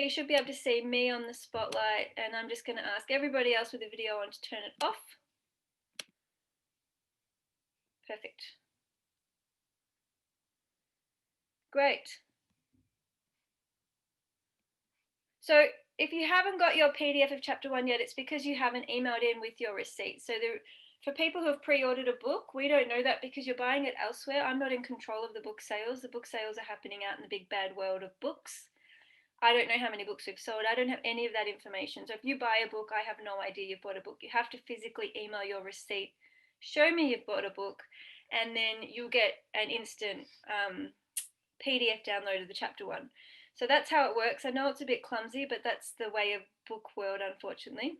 You should be able to see me on the spotlight, and I'm just going to ask everybody else with the video on to turn it off. Perfect. Great. So if you haven't got your PDF of chapter 1 yet, it's because you haven't emailed in with your receipt. So for people who have pre-ordered a book, we don't know that because you're buying it elsewhere. I'm not in control of the book sales. The book sales are happening out in the big bad world of books. I don't know how many books we've sold. I don't have any of that information. So if you buy a book, I have no idea you've bought a book. You have to physically email your receipt, show me you've bought a book, and then you'll get an instant PDF download of the chapter 1. So that's how it works. I know it's a bit clumsy, but that's the way of book world, unfortunately.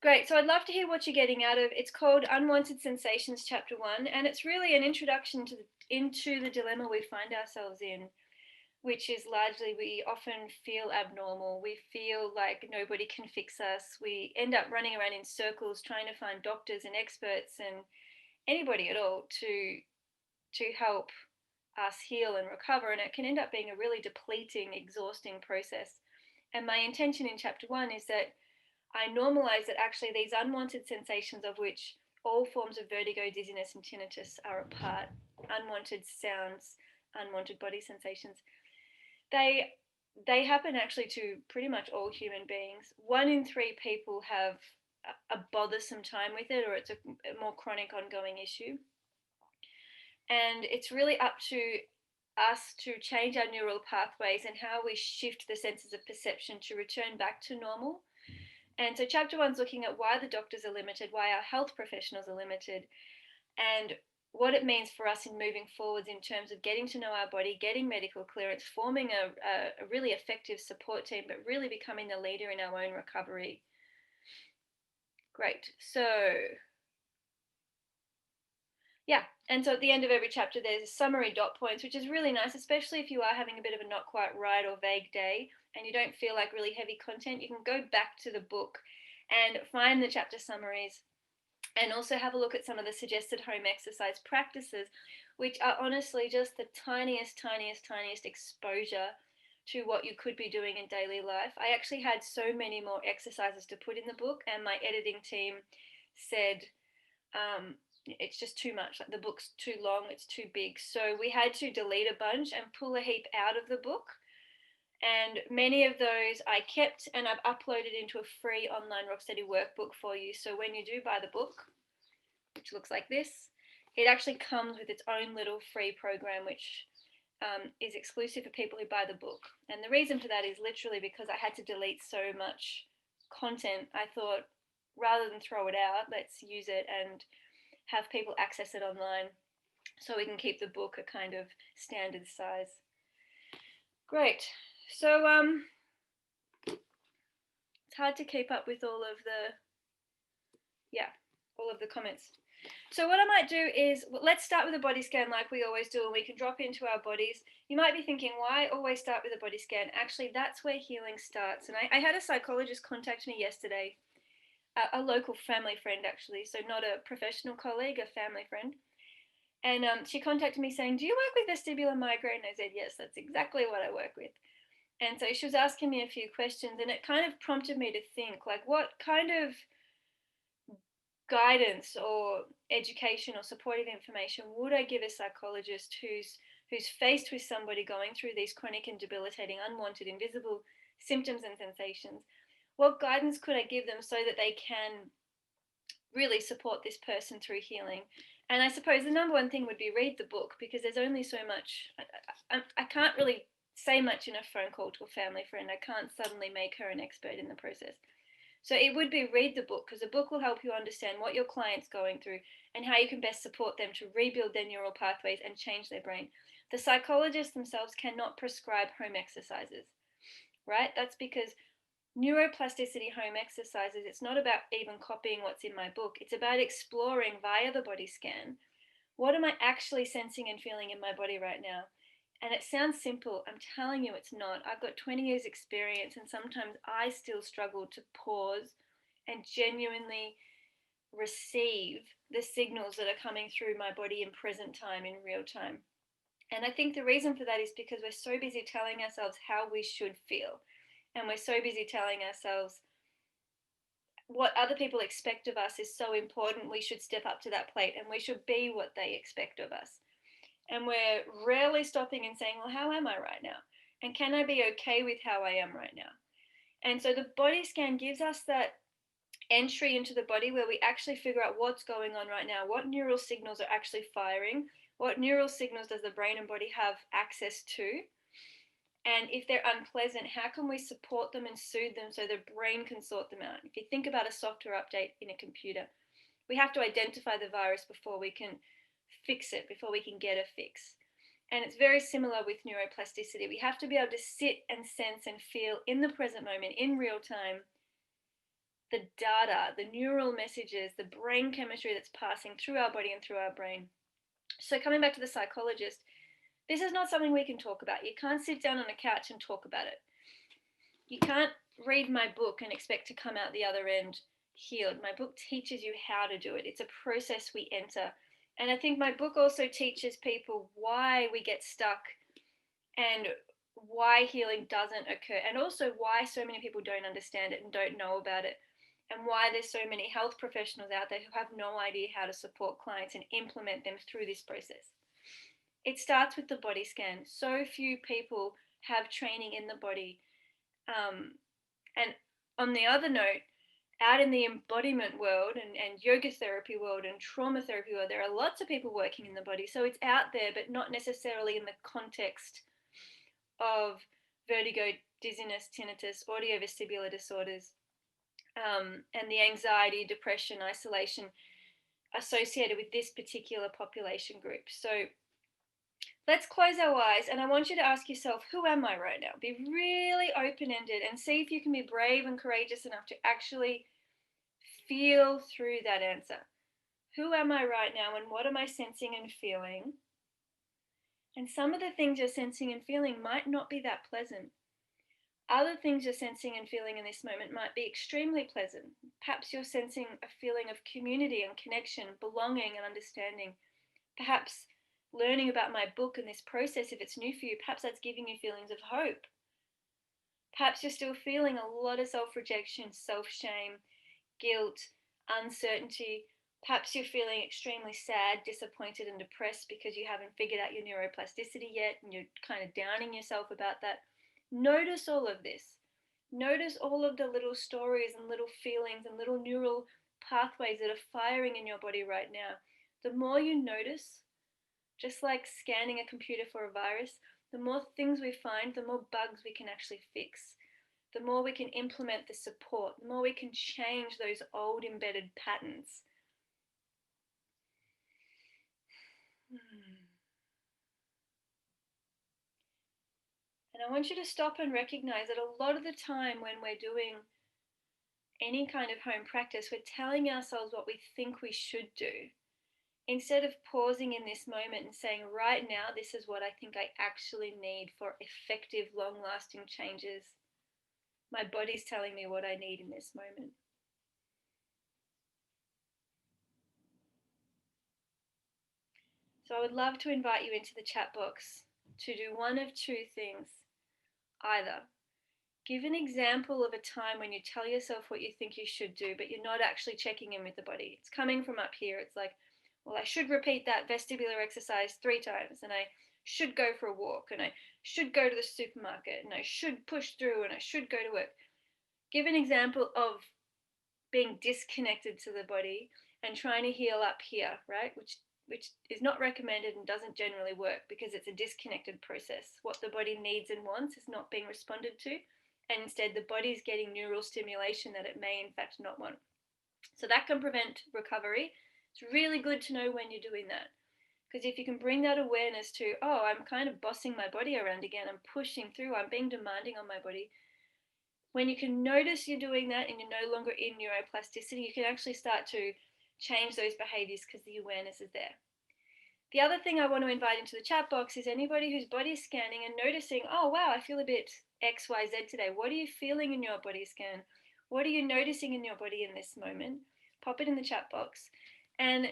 Great, so I'd love to hear what you're getting out of. It's called Unwanted Sensations Chapter 1, and it's really an introduction into the dilemma we find ourselves in, which is largely we often feel abnormal. We feel like nobody can fix us. We end up running around in circles trying to find doctors and experts and anybody at all to help us heal and recover, and it can end up being a really depleting, exhausting process. And my intention in chapter 1 is that I normalize that actually these unwanted sensations, of which all forms of vertigo, dizziness, and tinnitus are a part, unwanted sounds, unwanted body sensations, they happen actually to pretty much all human beings. 1 in 3 people have a bothersome time with it, or it's a more chronic ongoing issue. And it's really up to us to change our neural pathways and how we shift the senses of perception to return back to normal. And so chapter 1's looking at why the doctors are limited, why our health professionals are limited, and what it means for us in moving forwards in terms of getting to know our body, getting medical clearance, forming a really effective support team, but really becoming the leader in our own recovery. Great. So yeah, and so at the end of every chapter, there's summary dot points, which is really nice, especially if you are having a bit of a not quite right or vague day and you don't feel like really heavy content. You can go back to the book and find the chapter summaries and also have a look at some of the suggested home exercise practices, which are honestly just the tiniest exposure to what you could be doing in daily life. I actually had so many more exercises to put in the book, and my editing team said, it's just too much. Like the book's too long, it's too big. So we had to delete a bunch and pull a heap out of the book. And many of those I kept, and I've uploaded into a free online Rocksteady workbook for you. So when you do buy the book, which looks like this, it actually comes with its own little free program, which is exclusive for people who buy the book. And the reason for that is literally because I had to delete so much content. I thought, rather than throw it out, let's use it and have people access it online so we can keep the book a kind of standard size. Great. So it's hard to keep up with all of the comments. So what I might do is, let's start with a body scan like we always do, and we can drop into our bodies. You might be thinking, why always start with a body scan? Actually, that's where healing starts. And I had a psychologist contact me yesterday, a local family friend actually, so not a professional colleague, a family friend. And she contacted me saying, do you work with vestibular migraine? I said, yes, that's exactly what I work with. And so she was asking me a few questions, and it kind of prompted me to think, like, what kind of guidance or education or supportive information would I give a psychologist who's faced with somebody going through these chronic and debilitating, unwanted, invisible symptoms and sensations? What guidance could I give them so that they can really support this person through healing? And I suppose the number one thing would be read the book, because there's only so much. I can't really say much in a phone call to a family friend. I can't suddenly make her an expert in the process. So it would be read the book, because the book will help you understand what your client's going through and how you can best support them to rebuild their neural pathways and change their brain. The psychologists themselves cannot prescribe home exercises, right? That's because neuroplasticity home exercises, it's not about even copying what's in my book. It's about exploring via the body scan, what am I actually sensing and feeling in my body right now? And it sounds simple. I'm telling you it's not. I've got 20 years experience, and sometimes I still struggle to pause and genuinely receive the signals that are coming through my body in present time, in real time. And I think the reason for that is because we're so busy telling ourselves how we should feel. And we're so busy telling ourselves what other people expect of us is so important. We should step up to that plate and we should be what they expect of us. And we're rarely stopping and saying, well, how am I right now? And can I be okay with how I am right now? And so the body scan gives us that entry into the body where we actually figure out what's going on right now, what neural signals are actually firing, what neural signals does the brain and body have access to, and if they're unpleasant, how can we support them and soothe them so the brain can sort them out? If you think about a software update in a computer, we have to identify the virus before we can fix it, before we can get a fix. And it's very similar with neuroplasticity. We have to be able to sit and sense and feel in the present moment, in real time, the data, the neural messages, the brain chemistry that's passing through our body and through our brain. So, coming back to the psychologist, this is not something we can talk about. You can't sit down on a couch and talk about it. You can't read my book and expect to come out the other end healed. My book teaches you how to do it. It's a process we enter. And I think my book also teaches people why we get stuck and why healing doesn't occur, and also why so many people don't understand it and don't know about it, and why there's so many health professionals out there who have no idea how to support clients and implement them through this process. It starts with the body scan. So few people have training in the body. And on the other note, out in the embodiment world and yoga therapy world and trauma therapy world, there are lots of people working in the body. So it's out there, but not necessarily in the context of vertigo, dizziness, tinnitus, audiovestibular disorders, and the anxiety, depression, isolation associated with this particular population group. So let's close our eyes, and I want you to ask yourself, who am I right now? Be really open-ended and see if you can be brave and courageous enough to actually feel through that answer. Who am I right now, and what am I sensing and feeling? And some of the things you're sensing and feeling might not be that pleasant. Other things you're sensing and feeling in this moment might be extremely pleasant. Perhaps you're sensing a feeling of community and connection, belonging and understanding. Perhaps learning about my book and this process, if it's new for you, perhaps that's giving you feelings of hope. Perhaps you're still feeling a lot of self-rejection, self-shame, guilt, uncertainty. Perhaps you're feeling extremely sad, disappointed, and depressed because you haven't figured out your neuroplasticity yet and you're kind of downing yourself about that. Notice all of this. Notice all of the little stories and little feelings and little neural pathways that are firing in your body right now. The more you notice, just like scanning a computer for a virus, the more things we find, the more bugs we can actually fix. The more we can implement the support, the more we can change those old embedded patterns. And I want you to stop and recognize that a lot of the time when we're doing any kind of home practice, we're telling ourselves what we think we should do, instead of pausing in this moment and saying, right now, this is what I think I actually need for effective, long lasting changes. My body's telling me what I need in this moment. So I would love to invite you into the chat box to do one of two things. Either give an example of a time when you tell yourself what you think you should do, but you're not actually checking in with the body. It's coming from up here. It's like, well, I should repeat that vestibular exercise 3 times, and I should go for a walk, and I should go to the supermarket, and I should push through, and I should go to work. Give an example of being disconnected to the body and trying to heal up here, right? Which is not recommended and doesn't generally work because it's a disconnected process. What the body needs and wants is not being responded to, and instead the body's getting neural stimulation that it may in fact not want. So that can prevent recovery. It's really good to know when you're doing that, because if you can bring that awareness to, oh, I'm kind of bossing my body around again, I'm pushing through, I'm being demanding on my body. When you can notice you're doing that and you're no longer in neuroplasticity, you can actually start to change those behaviors because the awareness is there. The other thing I want to invite into the chat box is anybody whose body is scanning and noticing, oh, wow, I feel a bit XYZ today. What are you feeling in your body scan? What are you noticing in your body in this moment? Pop it in the chat box. And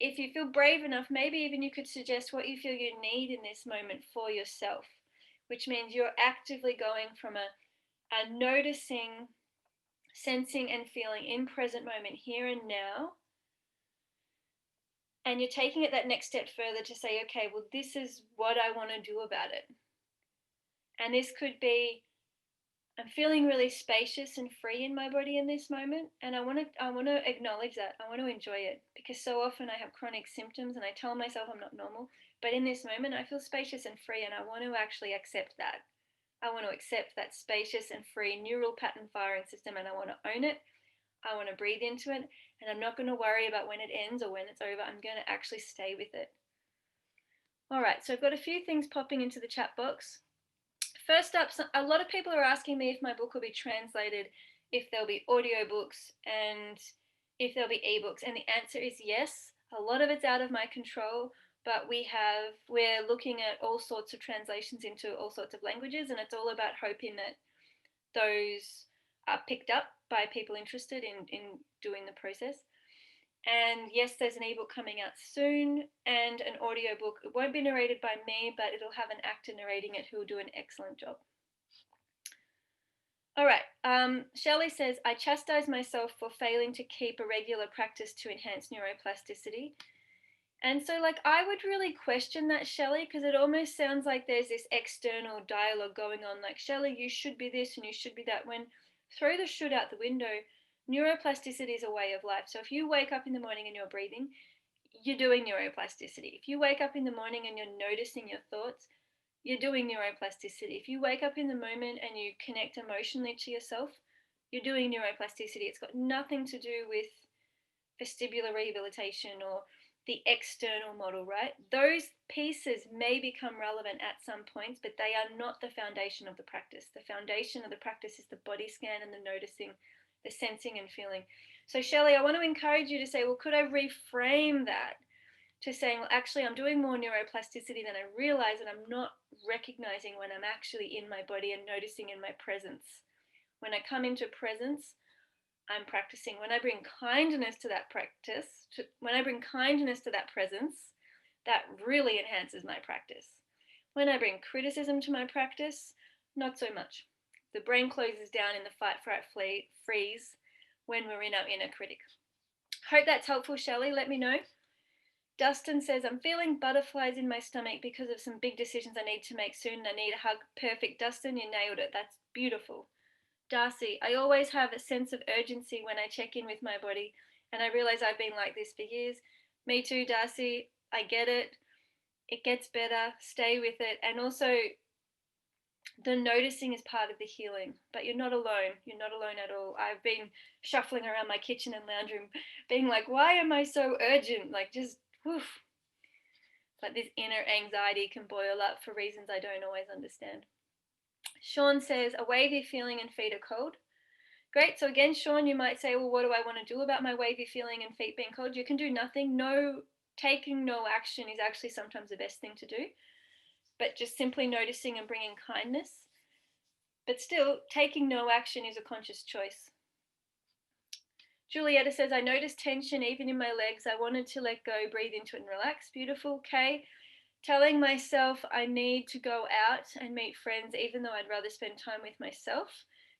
if you feel brave enough, maybe even you could suggest what you feel you need in this moment for yourself, which means you're actively going from a noticing, sensing and feeling in present moment here and now, and you're taking it that next step further to say, okay, well, this is what I want to do about it. And this could be, I'm feeling really spacious and free in my body in this moment, and I want to acknowledge that. I want to enjoy it, because so often I have chronic symptoms and I tell myself I'm not normal, but in this moment I feel spacious and free, and I want to actually accept that. I want to accept that spacious and free neural pattern firing system, and I want to own it. I want to breathe into it, and I'm not going to worry about when it ends or when it's over. I'm going to actually stay with it. All right, so I've got a few things popping into the chat box. First up, a lot of people are asking me if my book will be translated, if there'll be audiobooks, and if there'll be ebooks. And the answer is yes. A lot of it's out of my control, but we're looking at all sorts of translations into all sorts of languages, and it's all about hoping that those are picked up by people interested in doing the process. And yes, there's an ebook coming out soon and an audiobook. It won't be narrated by me, but it'll have an actor narrating it who will do an excellent job. All right. Shelley says, I chastise myself for failing to keep a regular practice to enhance neuroplasticity. And so, like, I would really question that, Shelley, because it almost sounds like there's this external dialogue going on, like, Shelley, you should be this and you should be that, when throw the should out the window. Neuroplasticity is a way of life. So if you wake up in the morning and you're breathing, you're doing neuroplasticity. If you wake up in the morning and you're noticing your thoughts, you're doing neuroplasticity. If you wake up in the moment and you connect emotionally to yourself, you're doing neuroplasticity. It's got nothing to do with vestibular rehabilitation or the external model, right? Those pieces may become relevant at some points, but they are not the foundation of the practice. The foundation of the practice is the body scan and the noticing, the sensing and feeling. So Shelley, I want to encourage you to say, well, could I reframe that to saying, well, actually, I'm doing more neuroplasticity than I realize, and I'm not recognizing when I'm actually in my body and noticing in my presence. When I come into presence, I'm practicing. When I bring kindness to that practice, when I bring kindness to that presence, that really enhances my practice. When I bring criticism to my practice, not so much. The brain closes down in the fight, fright, freeze when we're in our inner critic. Hope that's helpful, Shelley. Let me know. Dustin says, I'm feeling butterflies in my stomach because of some big decisions I need to make soon. I need a hug. Perfect, Dustin, you nailed it. That's beautiful. Darcy, I always have a sense of urgency when I check in with my body, and I realize I've been like this for years. Me too, Darcy. I get it. It gets better. Stay with it. And also, the noticing is part of the healing, but you're not alone. You're not alone at all. I've been shuffling around my kitchen and lounge room, being like, why am I so urgent? Like, just, woof. Like, this inner anxiety can boil up for reasons I don't always understand. Sean says, a wavy feeling and feet are cold. Great. So again, Sean, you might say, well, what do I want to do about my wavy feeling and feet being cold? You can do nothing. Taking no action is actually sometimes the best thing to do, but just simply noticing and bringing kindness. But still, taking no action is a conscious choice. Julietta says, I noticed tension even in my legs. I wanted to let go, breathe into it and relax. Beautiful. Kay, telling myself I need to go out and meet friends, even though I'd rather spend time with myself.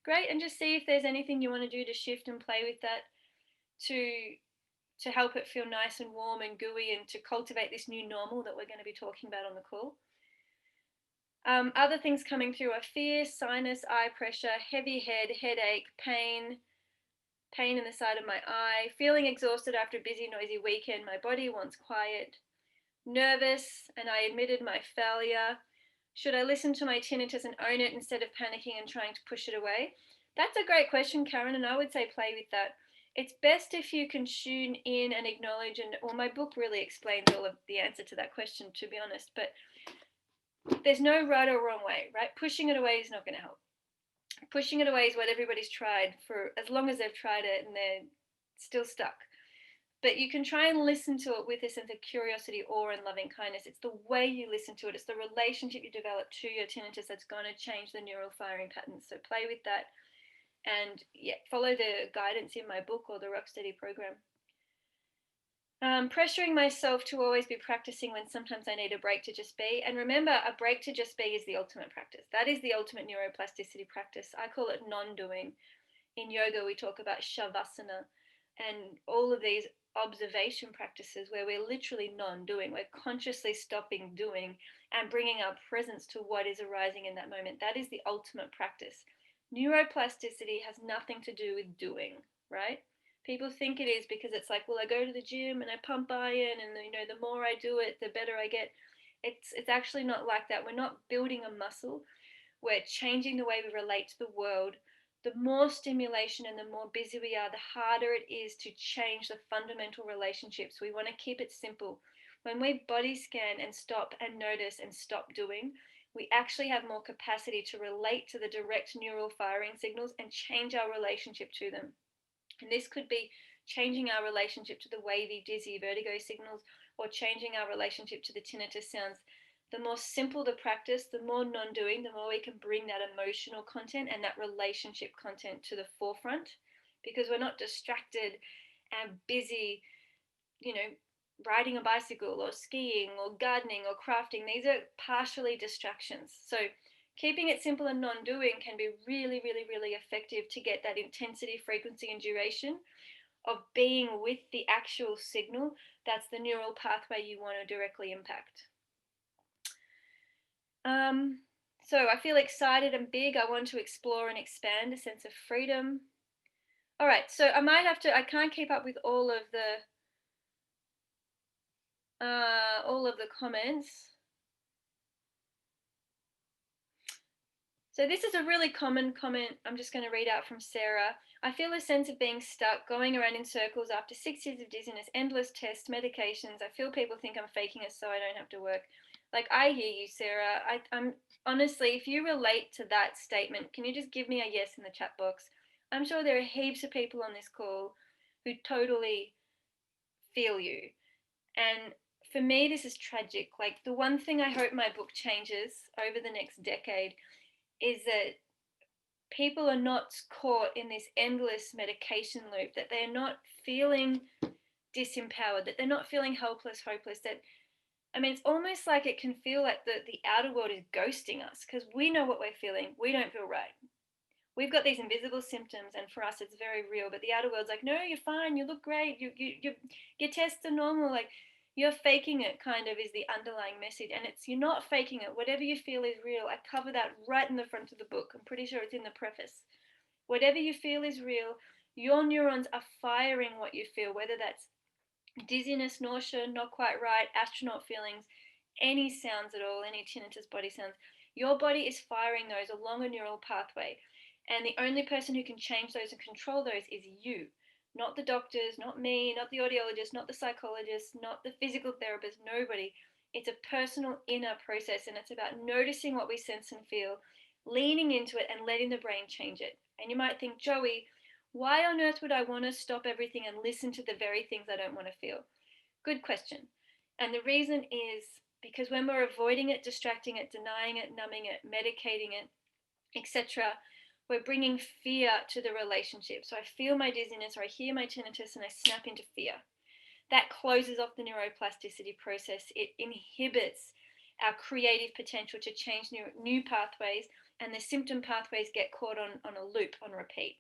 Great. And just see if there's anything you want to do to shift and play with that to help it feel nice and warm and gooey, and to cultivate this new normal that we're going to be talking about on the call. Other things coming through are fear, sinus, eye pressure, heavy head, headache, pain in the side of my eye, feeling exhausted after a busy, noisy weekend. My body wants quiet. Nervous, and I admitted my failure. Should I listen to my tinnitus and own it instead of panicking and trying to push it away? That's a great question, Karen, and I would say play with that. It's best if you can tune in and acknowledge, and well, my book really explains all of the answer to that question, to be honest, but there's no right or wrong way, right? Pushing it away is not going to help. Pushing it away is what everybody's tried for as long as they've tried it, and they're still stuck. But you can try and listen to it with a sense of curiosity, awe, and loving kindness. It's the way you listen to it. It's the relationship you develop to your tinnitus that's going to change the neural firing patterns. So play with that, and follow the guidance in my book or the Rock Steady program. Pressuring myself to always be practicing when sometimes I need a break to just be. And remember, a break to just be is the ultimate practice. That is the ultimate neuroplasticity practice. I call it non doing. In yoga, we talk about shavasana and all of these observation practices where we're literally non doing. We're consciously stopping doing and bringing our presence to what is arising in that moment. That is the ultimate practice. Neuroplasticity has nothing to do with doing, right? People think it is because it's like, well, I go to the gym and I pump iron, and the more I do it, the better I get. It's actually not like that. We're not building a muscle. We're changing the way we relate to the world. The more stimulation and the more busy we are, the harder it is to change the fundamental relationships. We want to keep it simple. When we body scan and stop and notice and stop doing, we actually have more capacity to relate to the direct neural firing signals and change our relationship to them. And this could be changing our relationship to the wavy, dizzy, vertigo signals, or changing our relationship to the tinnitus sounds. The more simple the practice, the more non doing, the more we can bring that emotional content and that relationship content to the forefront, because we're not distracted and busy, you know, riding a bicycle or skiing or gardening or crafting. These are partially distractions. So keeping it simple and non-doing can be really, really, really effective to get that intensity, frequency, and duration of being with the actual signal. That's the neural pathway you want to directly impact. So I feel excited and big. I want to explore and expand a sense of freedom. All right, so I can't keep up with all of the comments. So this is a really common comment. I'm just going to read out from Sarah. I feel a sense of being stuck, going around in circles after 6 years of dizziness, endless tests, medications. I feel people think I'm faking it so I don't have to work. Like, I hear you, Sarah. I'm honestly, if you relate to that statement, can you just give me a yes in the chat box? I'm sure there are heaps of people on this call who totally feel you. And for me, this is tragic. Like, the one thing I hope my book changes over the next decade is that people are not caught in this endless medication loop, that they're not feeling disempowered, that they're not feeling helpless, hopeless, that I mean, it's almost like it can feel like the outer world is ghosting us because we know what we're feeling. We don't feel right. We've got these invisible symptoms, and for us, it's very real. But the outer world's like, no, you're fine. You look great. Your tests are normal. Like, you're faking it, kind of, is the underlying message. And it's you're not faking it. Whatever you feel is real. I cover that right in the front of the book. I'm pretty sure it's in the preface. Whatever you feel is real. Your neurons are firing what you feel, whether that's dizziness, nausea, not quite right, astronaut feelings, any sounds at all, any tinnitus body sounds. Your body is firing those along a neural pathway. And the only person who can change those and control those is you. Not the doctors, not me, not the audiologist, not the psychologist, not the physical therapist, nobody. It's a personal inner process, and it's about noticing what we sense and feel, leaning into it, and letting the brain change it. And you might think, Joey, why on earth would I want to stop everything and listen to the very things I don't want to feel? Good question. And the reason is because when we're avoiding it, distracting it, denying it, numbing it, medicating it, etc., we're bringing fear to the relationship. So I feel my dizziness or I hear my tinnitus and I snap into fear. That closes off the neuroplasticity process. It inhibits our creative potential to change new pathways, and the symptom pathways get caught on a loop, on repeat.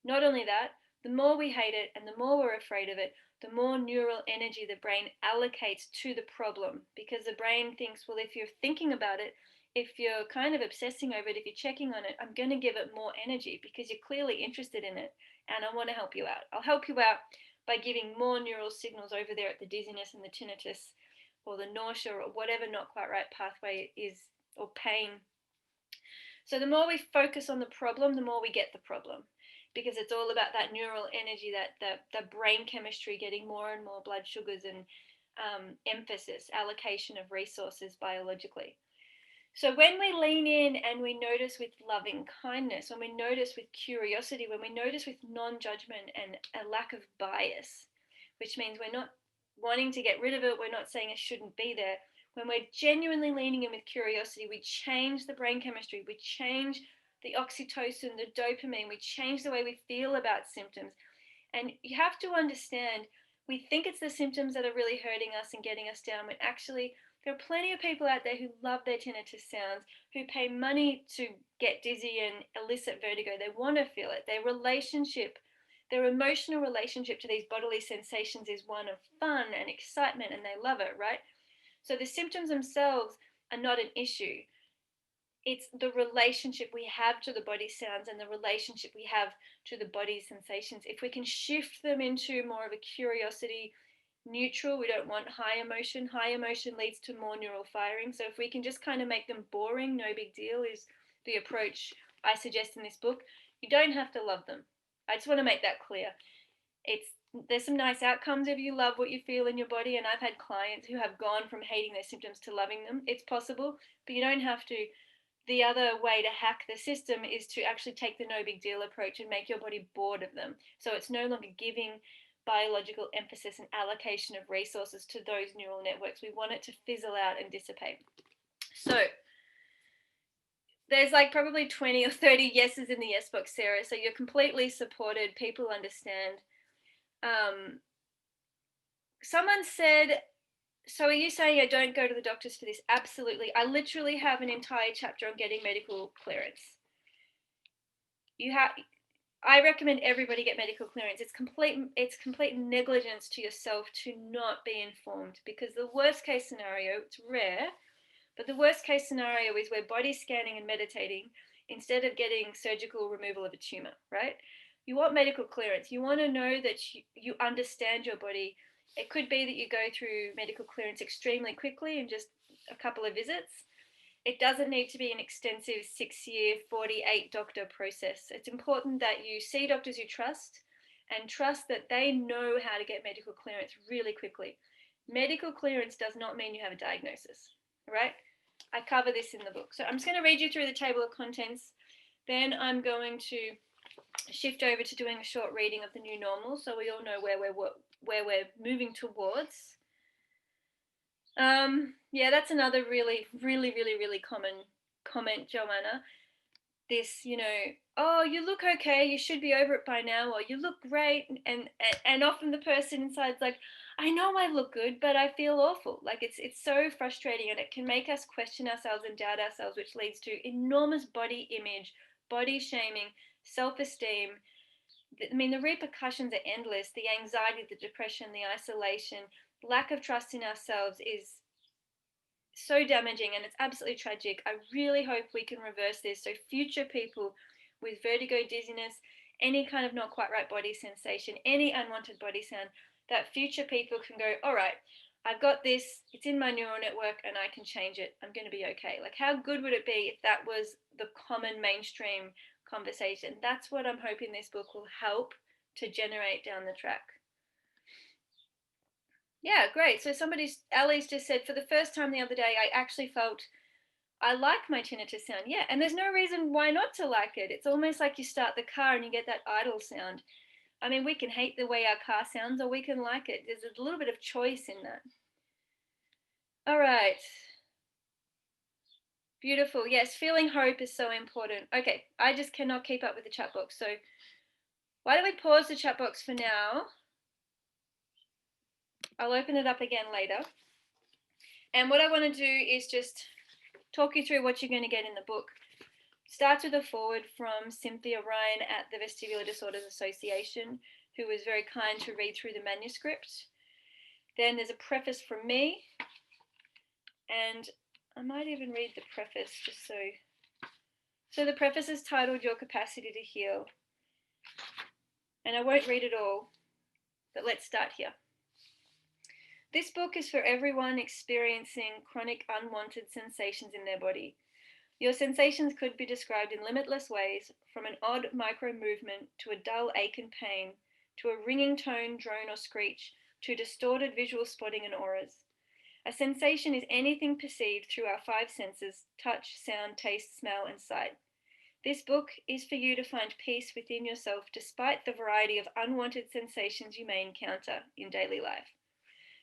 Not only that, the more we hate it and the more we're afraid of it, the more neural energy the brain allocates to the problem, because the brain thinks, well, if you're thinking about it, if you're kind of obsessing over it, if you're checking on it, I'm going to give it more energy because you're clearly interested in it and I want to help you out. I'll help you out by giving more neural signals over there at the dizziness and the tinnitus or the nausea or whatever not quite right pathway is, or pain. So the more we focus on the problem, the more we get the problem, because it's all about that neural energy, that the brain chemistry, getting more and more blood sugars and emphasis, allocation of resources biologically. So when we lean in and we notice with loving kindness, when we notice with curiosity, when we notice with non-judgment and a lack of bias, which means we're not wanting to get rid of it, we're not saying it shouldn't be there. When we're genuinely leaning in with curiosity, we change the brain chemistry, we change the oxytocin, the dopamine, we change the way we feel about symptoms. And you have to understand, we think it's the symptoms that are really hurting us and getting us down, when actually there are plenty of people out there who love their tinnitus sounds, who pay money to get dizzy and elicit vertigo. They want to feel it. Their emotional relationship to these bodily sensations is one of fun and excitement, and they love it, right? So the symptoms themselves are not an issue. It's the relationship we have to the body sounds and the relationship we have to the body sensations. If we can shift them into more of a curiosity, neutral, we don't want high emotion. High emotion leads to more neural firing. So if we can just kind of make them boring, no big deal, is the approach I suggest in this book. You don't have to love them. I just want to make that clear. There's some nice outcomes if you love what you feel in your body, and I've had clients who have gone from hating their symptoms to loving them. It's possible, but you don't have to. The other way to hack the system is to actually take the no big deal approach and make your body bored of them. So it's no longer giving biological emphasis and allocation of resources to those neural networks. We want it to fizzle out and dissipate. So there's like probably 20 or 30 yeses in the yes box, Sarah. So you're completely supported. People understand. Someone said, so are you saying I don't go to the doctors for this? Absolutely. I literally have an entire chapter on getting medical clearance. I recommend everybody get medical clearance. It's complete negligence to yourself to not be informed, because the worst case scenario, it's rare, but the worst case scenario is we're body scanning and meditating instead of getting surgical removal of a tumor, right? You want medical clearance. You want to know that you understand your body. It could be that you go through medical clearance extremely quickly in just a couple of visits. It doesn't need to be an extensive 6-year, 48 doctor process. It's important that you see doctors you trust and trust that they know how to get medical clearance really quickly. Medical clearance does not mean you have a diagnosis, right? I cover this in the book. So I'm just going to read you through the table of contents. Then I'm going to shift over to doing a short reading of the new normal, so we all know where we're moving towards. Yeah, that's another really common comment, Joanna. This, oh, you look okay, you should be over it by now, or you look great, and often the person inside's like, I know I look good, but I feel awful. Like it's so frustrating, and it can make us question ourselves and doubt ourselves, which leads to enormous body image, body shaming, self-esteem. I mean, the repercussions are endless. The anxiety, the depression, the isolation, lack of trust in ourselves is so damaging, and it's absolutely tragic. I really hope we can reverse this so future people with vertigo, dizziness, any kind of not quite right body sensation, any unwanted body sound, that future people can go, all right, I've got this, it's in my neural network and I can change it. I'm going to be okay. Like, how good would it be if that was the common mainstream conversation? That's what I'm hoping this book will help to generate down the track. Yeah, great. So Ali's just said, for the first time the other day, I actually felt I like my tinnitus sound. Yeah, and there's no reason why not to like it. It's almost like you start the car and you get that idle sound. I mean, we can hate the way our car sounds, or we can like it. There's a little bit of choice in that. All right. Beautiful. Yes, feeling hope is so important. Okay, I just cannot keep up with the chat box. So why don't we pause the chat box for now? I'll open it up again later. And what I want to do is just talk you through what you're going to get in the book. Starts with a foreword from Cynthia Ryan at the Vestibular Disorders Association, who was very kind to read through the manuscript. Then there's a preface from me, and I might even read the preface just so. So the preface is titled Your Capacity to Heal. And I won't read it all, but let's start here. This book is for everyone experiencing chronic unwanted sensations in their body. Your sensations could be described in limitless ways, from an odd micro movement to a dull ache and pain, to a ringing tone, drone, or screech, to distorted visual spotting and auras. A sensation is anything perceived through our 5 senses: touch, sound, taste, smell, and sight. This book is for you to find peace within yourself despite the variety of unwanted sensations you may encounter in daily life.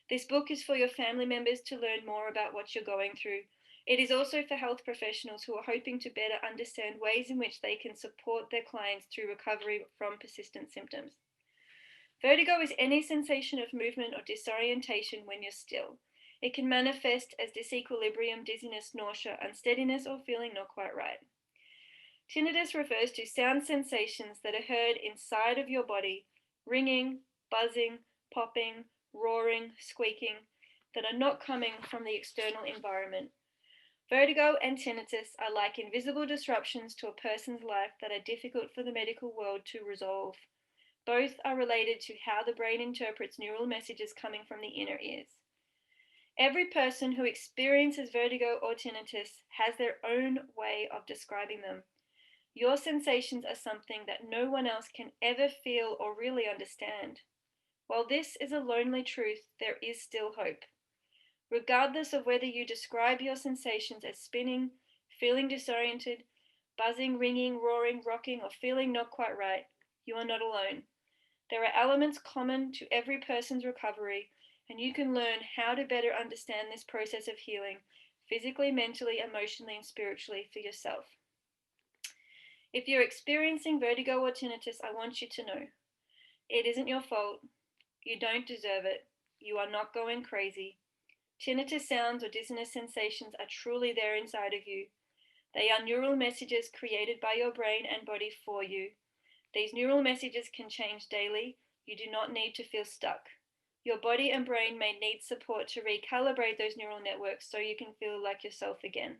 This book is for your family members to learn more about what you're going through. It is also for health professionals who are hoping to better understand ways in which they can support their clients through recovery from persistent symptoms. Vertigo is any sensation of movement or disorientation when you're still. It can manifest as disequilibrium, dizziness, nausea, unsteadiness, or feeling not quite right. Tinnitus refers to sound sensations that are heard inside of your body, ringing, buzzing, popping, roaring, squeaking, that are not coming from the external environment. Vertigo and tinnitus are like invisible disruptions to a person's life that are difficult for the medical world to resolve. Both are related to how the brain interprets neural messages coming from the inner ears. Every person who experiences vertigo or tinnitus has their own way of describing them. Your sensations are something that no one else can ever feel or really understand. While this is a lonely truth, there is still hope. Regardless of whether you describe your sensations as spinning, feeling disoriented, buzzing, ringing, roaring, rocking, or feeling not quite right, you are not alone. There are elements common to every person's recovery, and you can learn how to better understand this process of healing physically, mentally, emotionally, and spiritually for yourself. If you're experiencing vertigo or tinnitus, I want you to know it isn't your fault. You don't deserve it. You are not going crazy. Tinnitus sounds or dizziness sensations are truly there inside of you. They are neural messages created by your brain and body for you. These neural messages can change daily. You do not need to feel stuck. Your body and brain may need support to recalibrate those neural networks so you can feel like yourself again.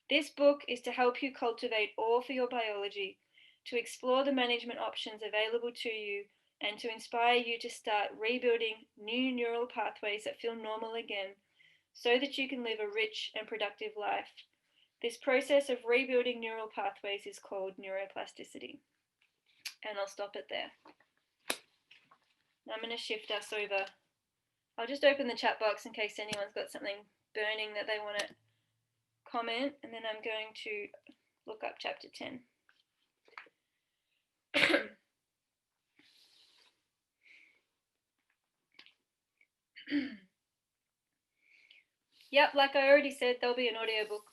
This book is to help you cultivate awe for your biology, to explore the management options available to you, and to inspire you to start rebuilding new neural pathways that feel normal again so that you can live a rich and productive life. This process of rebuilding neural pathways is called neuroplasticity. And I'll stop it there. Now I'm going to shift us over. I'll just open the chat box in case anyone's got something burning that they want to comment, and then I'm going to look up chapter 10. Yep, like I already said, there'll be an audiobook.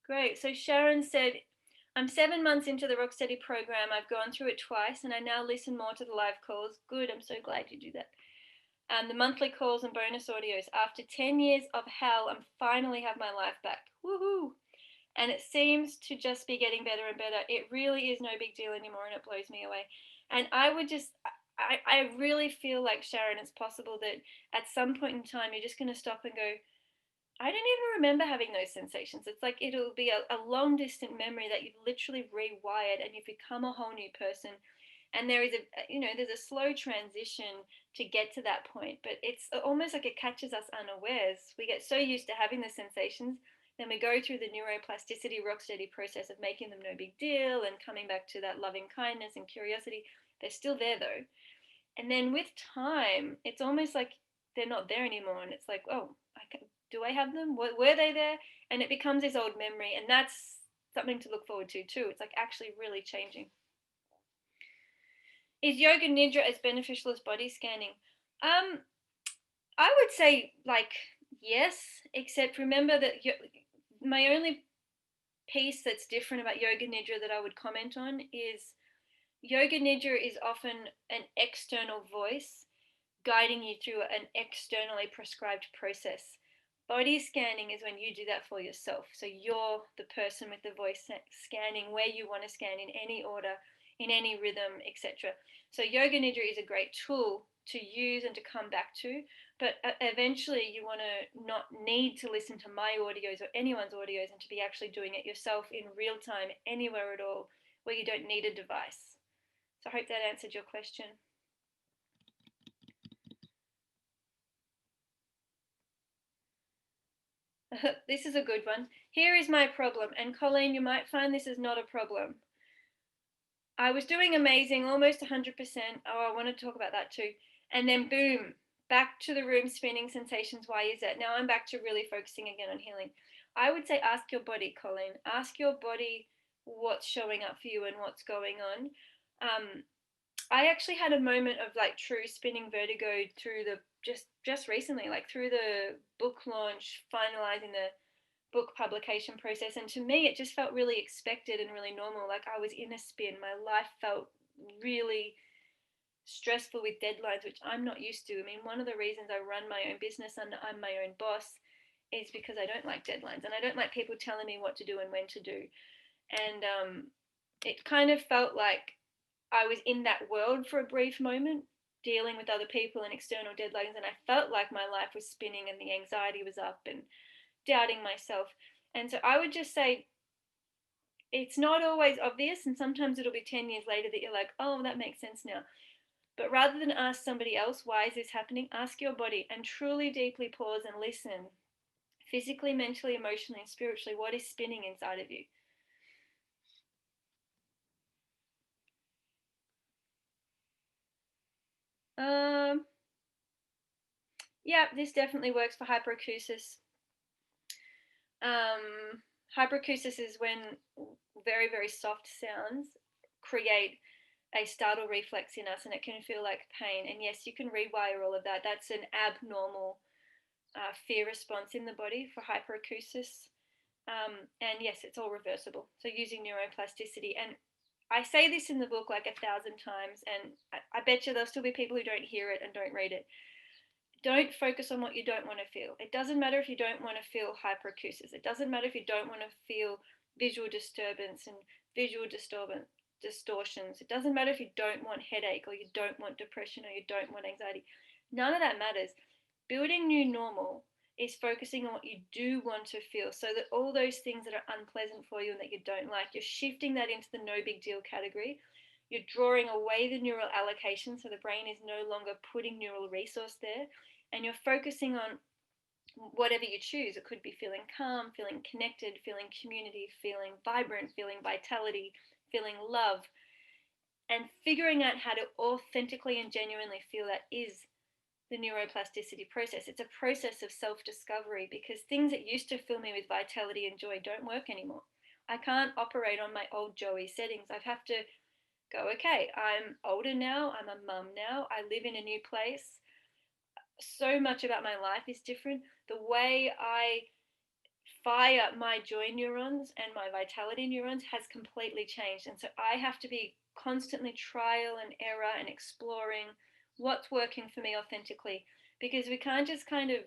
Great. So Sharon said, I'm 7 months into the Rocksteady program. I've gone through it twice and I now listen more to the live calls. Good. I'm so glad you do that. The monthly calls and bonus audios. After 10 years of hell, I'm finally have my life back. Woohoo! And it seems to just be getting better and better. It really is no big deal anymore and it blows me away. And I really feel like, Sharon, it's possible that at some point in time you're just going to stop and go, I don't even remember having those sensations. It's like it'll be a long distant memory that you've literally rewired and you've become a whole new person. And there is there's a slow transition to get to that point, but it's almost like it catches us unawares. We get so used to having the sensations, then we go through the neuroplasticity rocksteady process of making them no big deal and coming back to that loving kindness and curiosity. They're still there though. And then with time, it's almost like they're not there anymore. And it's like, oh, do I have them? Were they there? And it becomes this old memory. And that's something to look forward to too. It's like actually really changing. Is yoga nidra as beneficial as body scanning? I would say like yes, except remember that my only piece that's different about yoga nidra that I would comment on is yoga nidra is often an external voice guiding you through an externally prescribed process. Body scanning is when you do that for yourself. So you're the person with the voice scanning where you want to scan in any order, in any rhythm, etc. So yoga nidra is a great tool to use and to come back to, but eventually you want to not need to listen to my audios or anyone's audios and to be actually doing it yourself in real time anywhere at all where you don't need a device. So I hope that answered your question. This is a good one. Here is my problem, and Colleen, you might find this is not a problem. I was doing amazing, almost 100%. Oh, I want to talk about that too. And then boom, back to the room spinning sensations. Why is that? Now I'm back to really focusing again on healing. I would say ask your body, Colleen. Ask your body what's showing up for you and what's going on. I actually had a moment of like true spinning vertigo through the just recently, like through the book launch, finalizing book publication process. And to me, it just felt really expected and really normal. Like I was in a spin. My life felt really stressful with deadlines, which I'm not used to. I mean, one of the reasons I run my own business and I'm my own boss is because I don't like deadlines and I don't like people telling me what to do and when to do. And it kind of felt like I was in that world for a brief moment, dealing with other people and external deadlines. And I felt like my life was spinning and the anxiety was up and doubting myself. And so I would just say, it's not always obvious. And sometimes it'll be 10 years later that you're like, oh, that makes sense now. But rather than ask somebody else, why is this happening? Ask your body and truly deeply pause and listen. Physically, mentally, emotionally, and spiritually, what is spinning inside of you? Um, yeah, this definitely works for hyperacusis. Hyperacusis is when very, very soft sounds create a startle reflex in us and it can feel like pain. And yes, you can rewire all of that. That's an abnormal fear response in the body for hyperacusis. And yes, it's all reversible. So using neuroplasticity. And I say this in the book like 1,000 times, and I bet you there'll still be people who don't hear it and don't read it. Don't focus on what you don't want to feel. It doesn't matter if you don't want to feel hyperacusis. It doesn't matter if you don't want to feel visual disturbance and visual disturbance distortions. It doesn't matter if you don't want headache or you don't want depression or you don't want anxiety. None of that matters. Building new normal is focusing on what you do want to feel so that all those things that are unpleasant for you and that you don't like, you're shifting that into the no big deal category. You're drawing away the neural allocation so the brain is no longer putting neural resource there and you're focusing on whatever you choose. It could be feeling calm, feeling connected, feeling community, feeling vibrant, feeling vitality, feeling love, and figuring out how to authentically and genuinely feel that is the neuroplasticity process. It's a process of self discovery because things that used to fill me with vitality and joy don't work anymore. I can't operate on my old Joey settings. I have to go, okay, I'm older now, I'm a mum now, I live in a new place. So much about my life is different. The way I fire my joy neurons and my vitality neurons has completely changed. And so I have to be constantly trial and error and exploring what's working for me authentically because we can't just kind of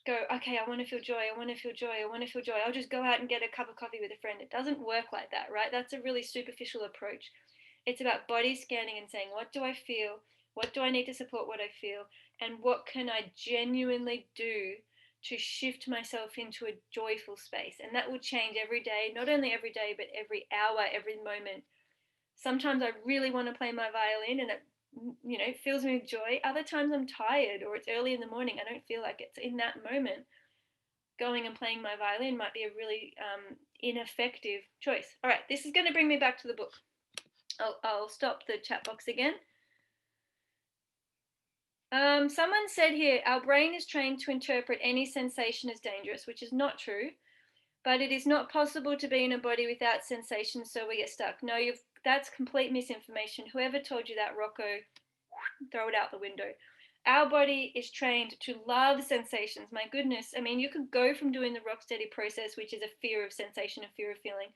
go, okay, I want to feel joy, I want to feel joy, I want to feel joy. I'll just go out and get a cup of coffee with a friend. It doesn't work like that, right? That's a really superficial approach. It's about body scanning and saying, what do I feel? What do I need to support what I feel? And what can I genuinely do to shift myself into a joyful space? And that will change every day, not only every day, but every hour, every moment. Sometimes I really want to play my violin and it fills me with joy. Other times I'm tired or it's early in the morning. I don't feel like it. So in that moment, going and playing my violin might be a really ineffective choice. All right, this is going to bring me back to the book. I'll stop the chat box again. Someone said here, our brain is trained to interpret any sensation as dangerous, which is not true. But it is not possible to be in a body without sensation, so we get stuck. No, that's complete misinformation. Whoever told you that, Rocco, throw it out the window. Our body is trained to love sensations. My goodness. I mean, you could go from doing the rock steady process, which is a fear of sensation, a fear of feeling.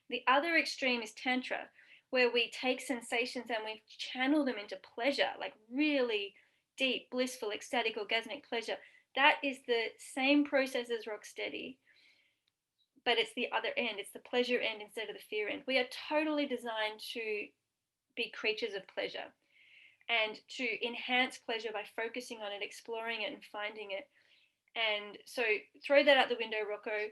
The other extreme is Tantra, where we take sensations and we channel them into pleasure, like really deep, blissful, ecstatic, orgasmic pleasure. That is the same process as rock steady, but it's the other end. It's the pleasure end instead of the fear end. We are totally designed to be creatures of pleasure and to enhance pleasure by focusing on it, exploring it, and finding it. And so throw that out the window, Rocco.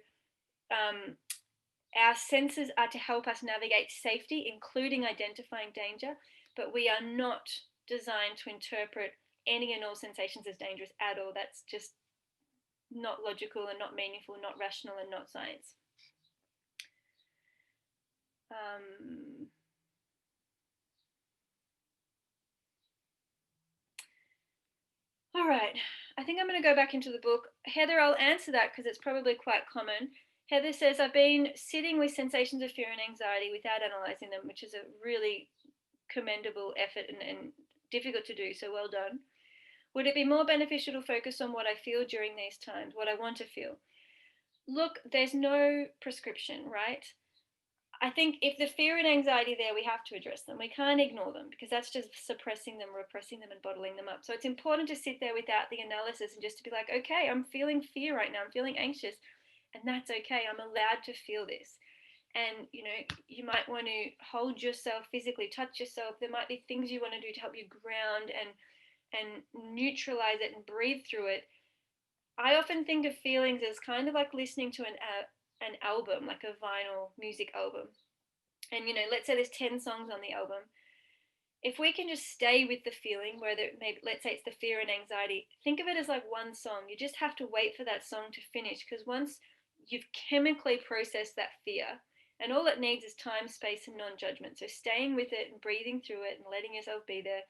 Our senses are to help us navigate safety, including identifying danger, but we are not designed to interpret any and all sensations as dangerous at all. That's just not logical and not meaningful, not rational and not science. All right, I think I'm going to go back into the book. Heather, I'll answer that because it's probably quite common. Heather says, I've been sitting with sensations of fear and anxiety without analysing them, which is a really commendable effort and difficult to do, so well done. Would it be more beneficial to focus on what I feel during these times, what I want to feel? Look, there's no prescription, right? I think if the fear and anxiety there, we have to address them. We can't ignore them because that's just suppressing them, repressing them, and bottling them up. So it's important to sit there without the analysis and just to be like, okay, I'm feeling fear right now. I'm feeling anxious, and that's okay. I'm allowed to feel this. And you might want to hold yourself physically, touch yourself. There might be things you want to do to help you ground and neutralize it and breathe through it. I often think of feelings as kind of like listening to an album, like a vinyl music album. And let's say there's 10 songs on the album. If we can just stay with the feeling, whether maybe let's say it's the fear and anxiety, think of it as like one song. You just have to wait for that song to finish, because once you've chemically processed that fear, and all it needs is time, space, and non-judgment. So staying with it and breathing through it and letting yourself be there.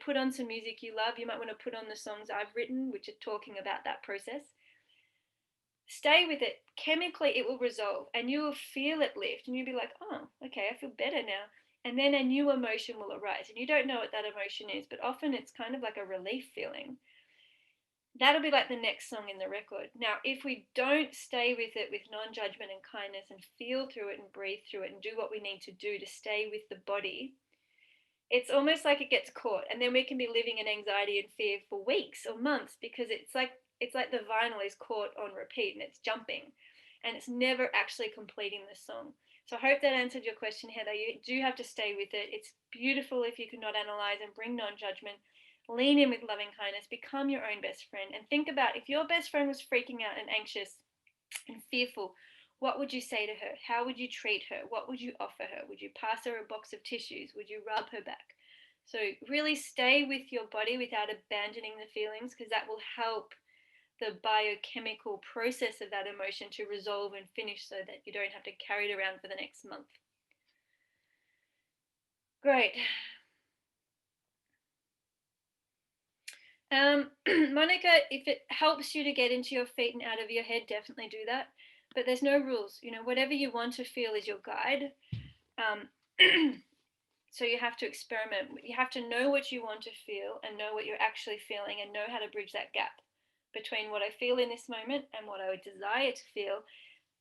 Put on some music you love. You might want to put on the songs I've written, which are talking about that process. Stay with it. Chemically, it will resolve and you will feel it lift and you'll be like, oh, okay, I feel better now. And then a new emotion will arise. And you don't know what that emotion is, but often it's kind of like a relief feeling. That'll be like the next song in the record. Now, if we don't stay with it with non judgment and kindness and feel through it and breathe through it and do what we need to do to stay with the body, it's almost like it gets caught, and then we can be living in anxiety and fear for weeks or months, because it's like the vinyl is caught on repeat and it's jumping and it's never actually completing the song. So I hope that answered your question, Heather. You do have to stay with it. It's beautiful if you can not analyze and bring non-judgment. Lean in with loving kindness. Become your own best friend, and think about if your best friend was freaking out and anxious and fearful, what would you say to her? How would you treat her? What would you offer her? Would you pass her a box of tissues? Would you rub her back? So really stay with your body without abandoning the feelings, because that will help the biochemical process of that emotion to resolve and finish, so that you don't have to carry it around for the next month. Great. Monica, if it helps you to get into your feet and out of your head, definitely do that. But there's no rules. Whatever you want to feel is your guide. Um, so you have to experiment. You have to know what you want to feel and know what you're actually feeling and know how to bridge that gap between what I feel in this moment and what I would desire to feel.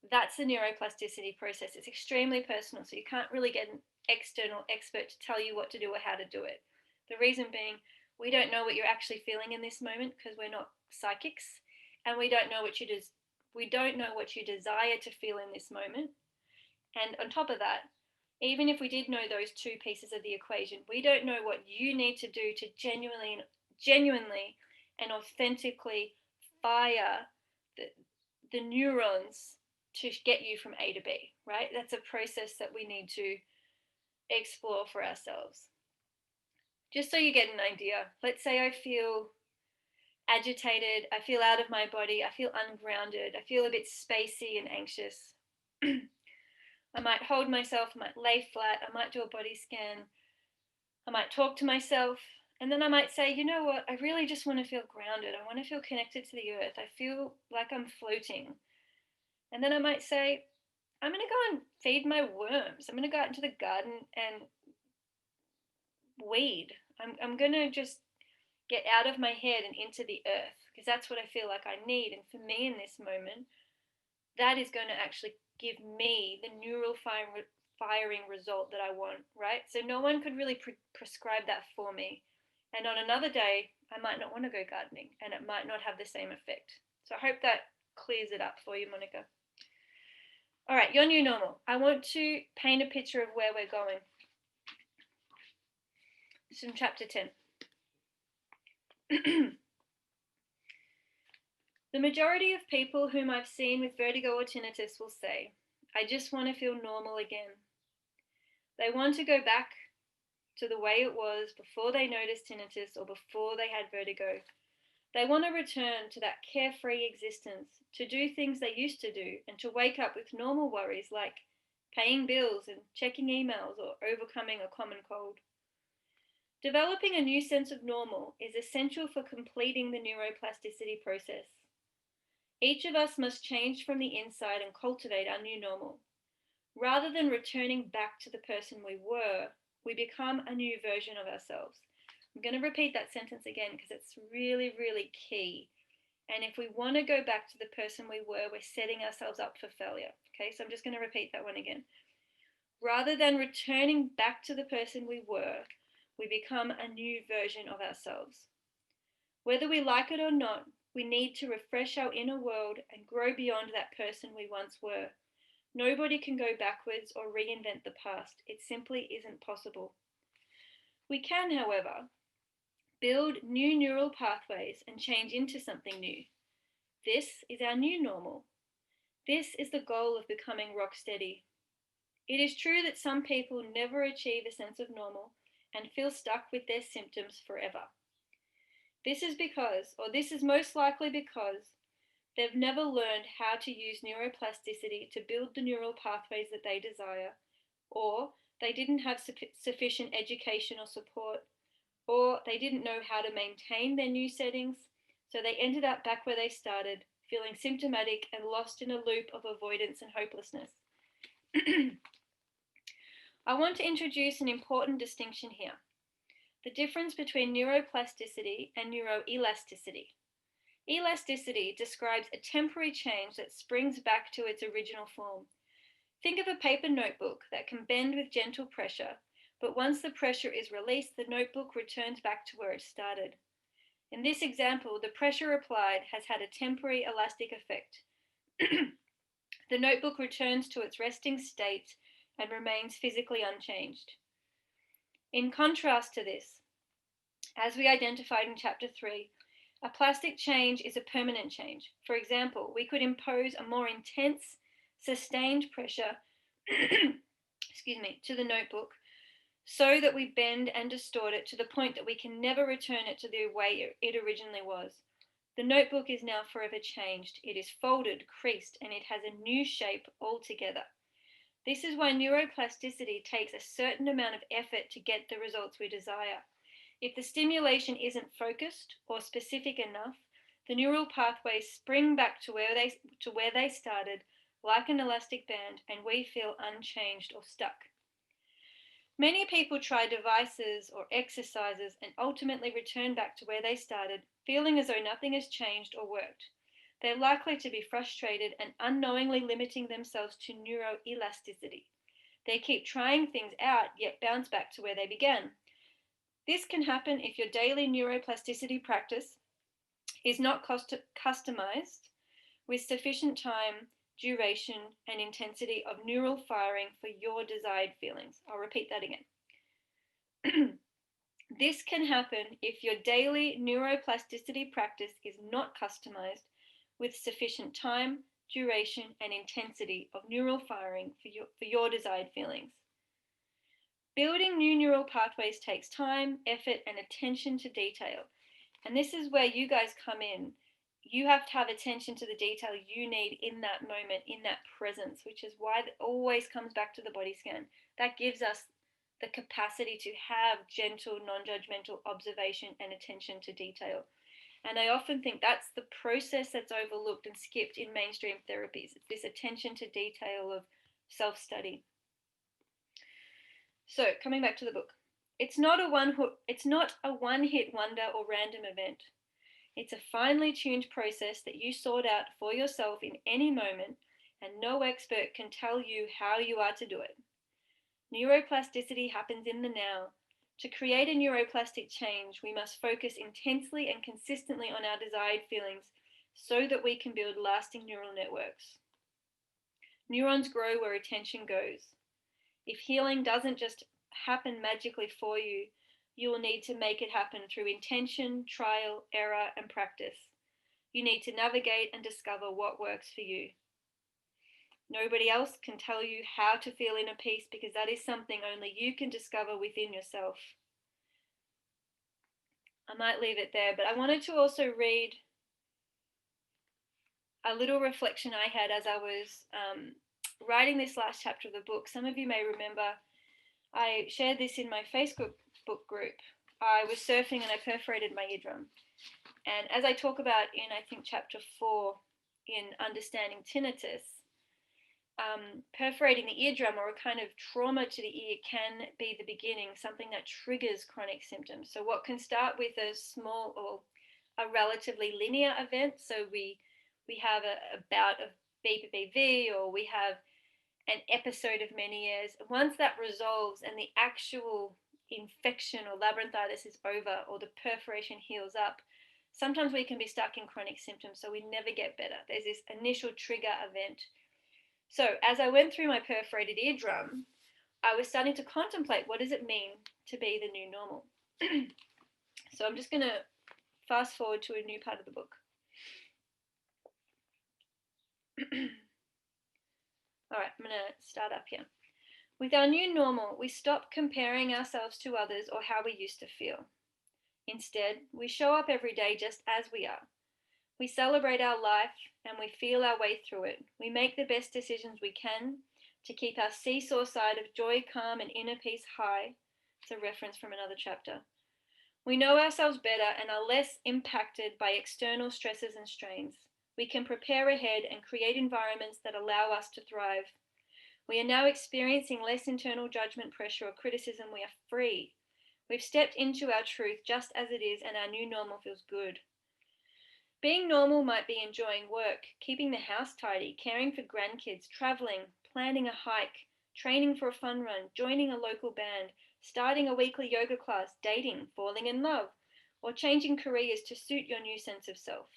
That's the neuroplasticity process. It's extremely personal, so you can't really get an external expert to tell you what to do or how to do it. The reason being, we don't know what you're actually feeling in this moment because we're not psychics, and we don't know what you desire to feel in this moment. And on top of that, even if we did know those two pieces of the equation, we don't know what you need to do to genuinely and authentically fire the, the neurons to get you from A to B, right? That's a process that we need to explore for ourselves. Just so you get an idea, let's say I feel agitated, I feel out of my body, I feel ungrounded, I feel a bit spacey and anxious. I might hold myself, I might lay flat, I might do a body scan, I might talk to myself, and then I might say, you know what, I really just want to feel grounded. I want to feel connected to the earth. I feel like I'm floating. And then I might say, I'm going to go and feed my worms. I'm going to go out into the garden and weed. I'm going to just get out of my head and into the earth, because that's what I feel like I need. And for me in this moment, that is going to actually give me the neural firing result that I want, right? So no one could really prescribe that for me. And on another day, I might not want to go gardening and it might not have the same effect. So I hope that clears it up for you, Monica. All right, your new normal. I want to paint a picture of where we're going. It's from chapter 10. The majority of people whom I've seen with vertigo or tinnitus will say, I just want to feel normal again. They want to go back to the way it was before they noticed tinnitus or before they had vertigo. They want to return to that carefree existence, to do things they used to do, and to wake up with normal worries like paying bills and checking emails or overcoming a common cold. Developing a new sense of normal is essential for completing the neuroplasticity process. Each of us must change from the inside and cultivate our new normal. Rather than returning back to the person we were, we become a new version of ourselves. I'm going to repeat that sentence again because it's really, really key. And if we want to go back to the person we were, we're setting ourselves up for failure. Okay, so I'm just going to repeat that one again. Rather than returning back to the person we were, we become a new version of ourselves. Whether we like it or not, we need to refresh our inner world and grow beyond that person we once were. Nobody can go backwards or reinvent the past. It simply isn't possible. We can, however, build new neural pathways and change into something new. This is our new normal. This is the goal of becoming rock steady. It is true that some people never achieve a sense of normal and feel stuck with their symptoms forever. This is most likely because they've never learned how to use neuroplasticity to build the neural pathways that they desire, or they didn't have sufficient education or support, or they didn't know how to maintain their new settings, so they ended up back where they started, feeling symptomatic and lost in a loop of avoidance and hopelessness. I want to introduce an important distinction here: the difference between neuroplasticity and neuroelasticity. Elasticity describes a temporary change that springs back to its original form. Think of a paper notebook that can bend with gentle pressure, but once the pressure is released, the notebook returns back to where it started. In this example, the pressure applied has had a temporary elastic effect. The notebook returns to its resting state and remains physically unchanged. In contrast to this, as we identified in Chapter 3, a plastic change is a permanent change. For example, we could impose a more intense, sustained pressure to the notebook so that we bend and distort it to the point that we can never return it to the way it originally was. The notebook is now forever changed. It is folded, creased, and it has a new shape altogether. This is why neuroplasticity takes a certain amount of effort to get the results we desire. If the stimulation isn't focused or specific enough, the neural pathways spring back to where they started, like an elastic band, and we feel unchanged or stuck. Many people try devices or exercises and ultimately return back to where they started, feeling as though nothing has changed or worked. They're likely to be frustrated and unknowingly limiting themselves to neuroelasticity. They keep trying things out, yet bounce back to where they began. This can happen if your daily neuroplasticity practice is not customized with sufficient time, duration, and intensity of neural firing for your desired feelings. I'll repeat that again. This can happen if your daily neuroplasticity practice is not customized with sufficient time, duration, and intensity of neural firing for your desired feelings. Building new neural pathways takes time, effort, and attention to detail. And this is where you guys come in. You have to have attention to the detail you need in that moment, in that presence, which is why it always comes back to the body scan. That gives us the capacity to have gentle, non-judgmental observation and attention to detail. And I often think that's the process that's overlooked and skipped in mainstream therapies. It's this attention to detail of self-study. So coming back to the book, it's not a one-hit wonder or random event. It's a finely tuned process that you sort out for yourself in any moment, and no expert can tell you how you are to do it. Neuroplasticity happens in the now. To create a neuroplastic change, we must focus intensely and consistently on our desired feelings so that we can build lasting neural networks. Neurons grow where attention goes. If healing doesn't just happen magically for you, you will need to make it happen through intention, trial, error, and practice. You need to navigate and discover what works for you. Nobody else can tell you how to feel inner peace because that is something only you can discover within yourself. I might leave it there, but I wanted to also read a little reflection I had as I was writing this last chapter of the book. Some of you may remember I shared this in my Facebook group. I was surfing and I perforated my eardrum. And as I talk about in, I think, chapter 4 in Understanding Tinnitus, perforating the eardrum or a kind of trauma to the ear can be the beginning, something that triggers chronic symptoms. So what can start with a small or a relatively linear event. So we have a bout of BPPV, or we have an episode of many years. Once that resolves and the actual infection or labyrinthitis is over, or the perforation heals up, sometimes we can be stuck in chronic symptoms, so we never get better. There's this initial trigger event. So as I went through my perforated eardrum, I was starting to contemplate, what does it mean to be the new normal? So I'm just going to fast forward to a new part of the book. All right, I'm going to start up here. With our new normal, we stop comparing ourselves to others or how we used to feel. Instead, we show up every day just as we are. We celebrate our life and we feel our way through it. We make the best decisions we can to keep our seesaw side of joy, calm, and inner peace high. It's a reference from another chapter. We know ourselves better and are less impacted by external stresses and strains. We can prepare ahead and create environments that allow us to thrive. We are now experiencing less internal judgment, pressure, or criticism. We are free. We've stepped into our truth just as it is, and our new normal feels good. Being normal might be enjoying work, keeping the house tidy, caring for grandkids, traveling, planning a hike, training for a fun run, joining a local band, starting a weekly yoga class, dating, falling in love, or changing careers to suit your new sense of self.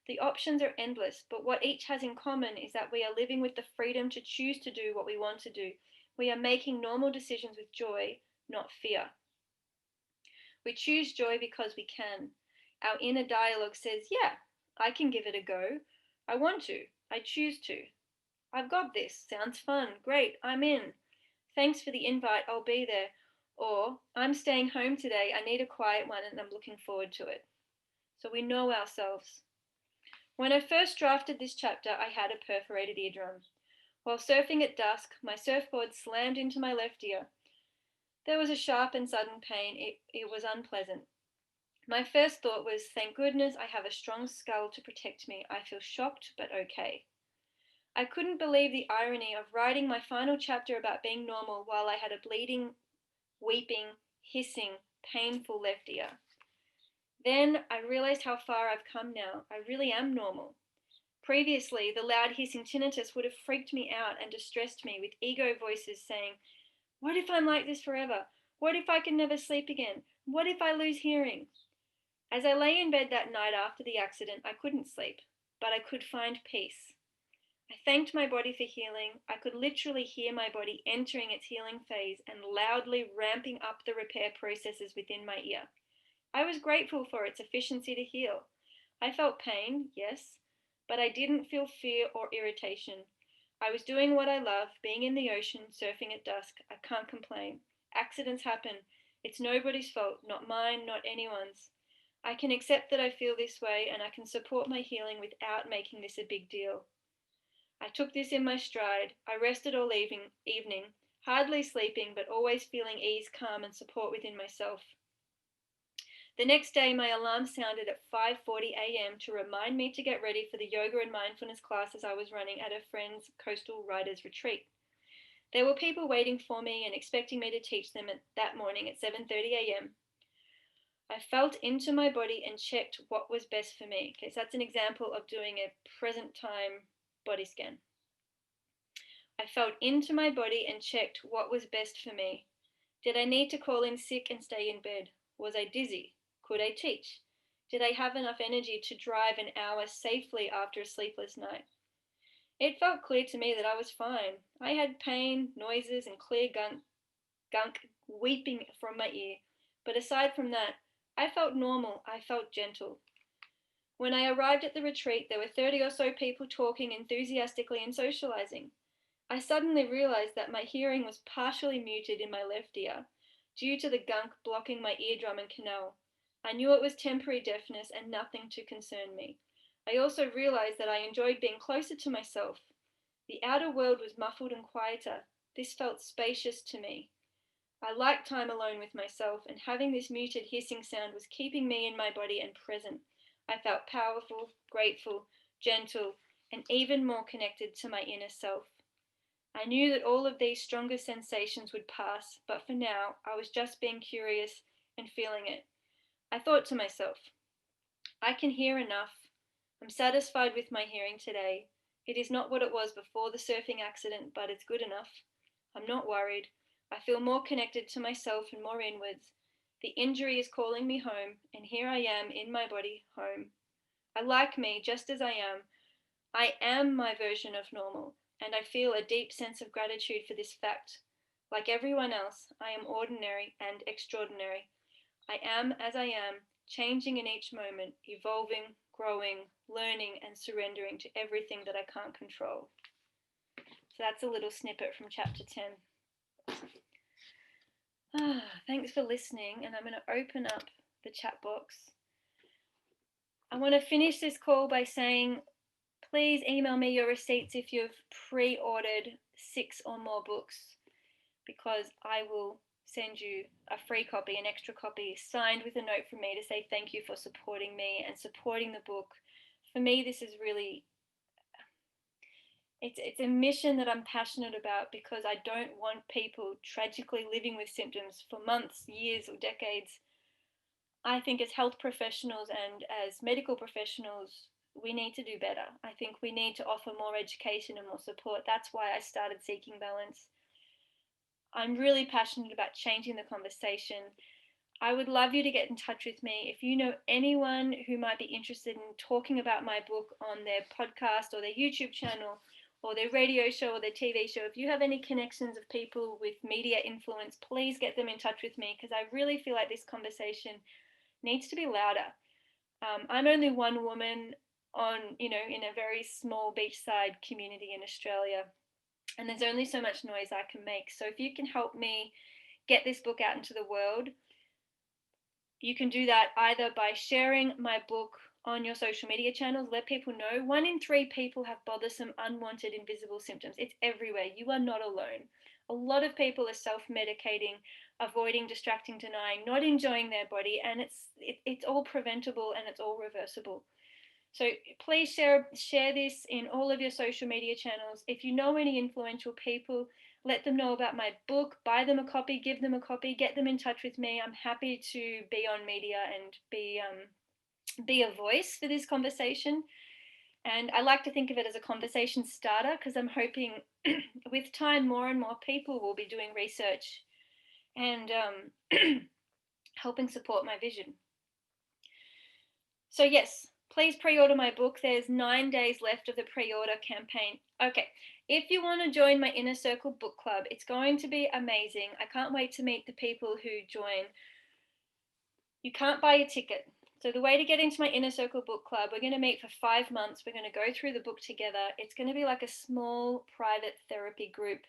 The options are endless, but what each has in common is that we are living with the freedom to choose to do what we want to do. We are making normal decisions with joy, not fear. We choose joy because we can. Our inner dialogue says, yeah, I can give it a go. I want to. I choose to. I've got this. Sounds fun. Great. I'm in. Thanks for the invite. I'll be there. Or, I'm staying home today. I need a quiet one and I'm looking forward to it. So we know ourselves. When I first drafted this chapter, I had a perforated eardrum. While surfing at dusk, my surfboard slammed into my left ear. There was a sharp and sudden pain. It was unpleasant. My first thought was, thank goodness I have a strong skull to protect me. I feel shocked, but okay. I couldn't believe the irony of writing my final chapter about being normal while I had a bleeding, weeping, hissing, painful left ear. Then I realized how far I've come now. I really am normal. Previously, the loud hissing tinnitus would have freaked me out and distressed me, with ego voices saying, what if I'm like this forever? What if I can never sleep again? What if I lose hearing? As I lay in bed that night after the accident, I couldn't sleep, but I could find peace. I thanked my body for healing. I could literally hear my body entering its healing phase and loudly ramping up the repair processes within my ear. I was grateful for its efficiency to heal. I felt pain, yes, but I didn't feel fear or irritation. I was doing what I love, being in the ocean, surfing at dusk. I can't complain. Accidents happen. It's nobody's fault, not mine, not anyone's. I can accept that I feel this way, and I can support my healing without making this a big deal. I took this in my stride. I rested all evening, hardly sleeping, but always feeling ease, calm, and support within myself. The next day, my alarm sounded at 5:40 a.m. to remind me to get ready for the yoga and mindfulness classes I was running at a friend's coastal riders retreat. There were people waiting for me and expecting me to teach them that morning at 7:30 a.m. I felt into my body and checked what was best for me. Okay, so that's an example of doing a present time body scan. I felt into my body and checked what was best for me. Did I need to call in sick and stay in bed? Was I dizzy? Could I teach? Did I have enough energy to drive an hour safely after a sleepless night? It felt clear to me that I was fine. I had pain, noises, and clear gunk weeping from my ear. But aside from that, I felt normal. I felt gentle. When I arrived at the retreat, there were 30 or so people talking enthusiastically and socializing. I suddenly realized that my hearing was partially muted in my left ear due to the gunk blocking my eardrum and canal. I knew it was temporary deafness and nothing to concern me. I also realized that I enjoyed being closer to myself. The outer world was muffled and quieter. This felt spacious to me. I liked time alone with myself, and having this muted hissing sound was keeping me in my body and present. I felt powerful, grateful, gentle, and even more connected to my inner self. I knew that all of these stronger sensations would pass, but for now, I was just being curious and feeling it. I thought to myself, I can hear enough. I'm satisfied with my hearing today. It is not what it was before the surfing accident, but it's good enough. I'm not worried. I feel more connected to myself and more inwards. The injury is calling me home, and here I am in my body, home. I like me just as I am. I am my version of normal, and I feel a deep sense of gratitude for this fact. Like everyone else, I am ordinary and extraordinary. I am as I am, changing in each moment, evolving, growing, learning, and surrendering to everything that I can't control. So that's a little snippet from chapter 10. Thanks for listening, and I'm going to open up the chat box. I want to finish this call by saying, please email me your receipts if you've pre-ordered 6 or more books, because I will send you a free copy, an extra copy, signed with a note from me to say thank you for supporting me and supporting the book. For me, this is really, it's a mission that I'm passionate about, because I don't want people tragically living with symptoms for months, years, or decades. I think as health professionals and as medical professionals, we need to do better. I think we need to offer more education and more support. That's why I started Seeking Balance. I'm really passionate about changing the conversation. I would love you to get in touch with me. If you know anyone who might be interested in talking about my book on their podcast or their YouTube channel or their radio show or their TV show, if you have any connections of people with media influence, please get them in touch with me, because I really feel like this conversation needs to be louder. I'm only one woman in a very small beachside community in Australia, and there's only so much noise I can make. So if you can help me get this book out into the world, you can do that either by sharing my book on your social media channels. Let people know. 1 in 3 people have bothersome, unwanted, invisible symptoms. It's everywhere. You are not alone. A lot of people are self-medicating, avoiding, distracting, denying, not enjoying their body, and it's all preventable and it's all reversible. So please share this in all of your social media channels. If you know any influential people, let them know about my book, buy them a copy, give them a copy, get them in touch with me. I'm happy to be on media and be a voice for this conversation. And I like to think of it as a conversation starter, because I'm hoping with time more and more people will be doing research and helping support my vision. So yes, please pre-order my book. There's 9 days left of the pre-order campaign. Okay, if you want to join my Inner Circle book club, it's going to be amazing. I can't wait to meet the people who join. You can't buy a ticket. So the way to get into my Inner Circle book club, we're going to meet for 5 months. We're going to go through the book together. It's going to be like a small private therapy group,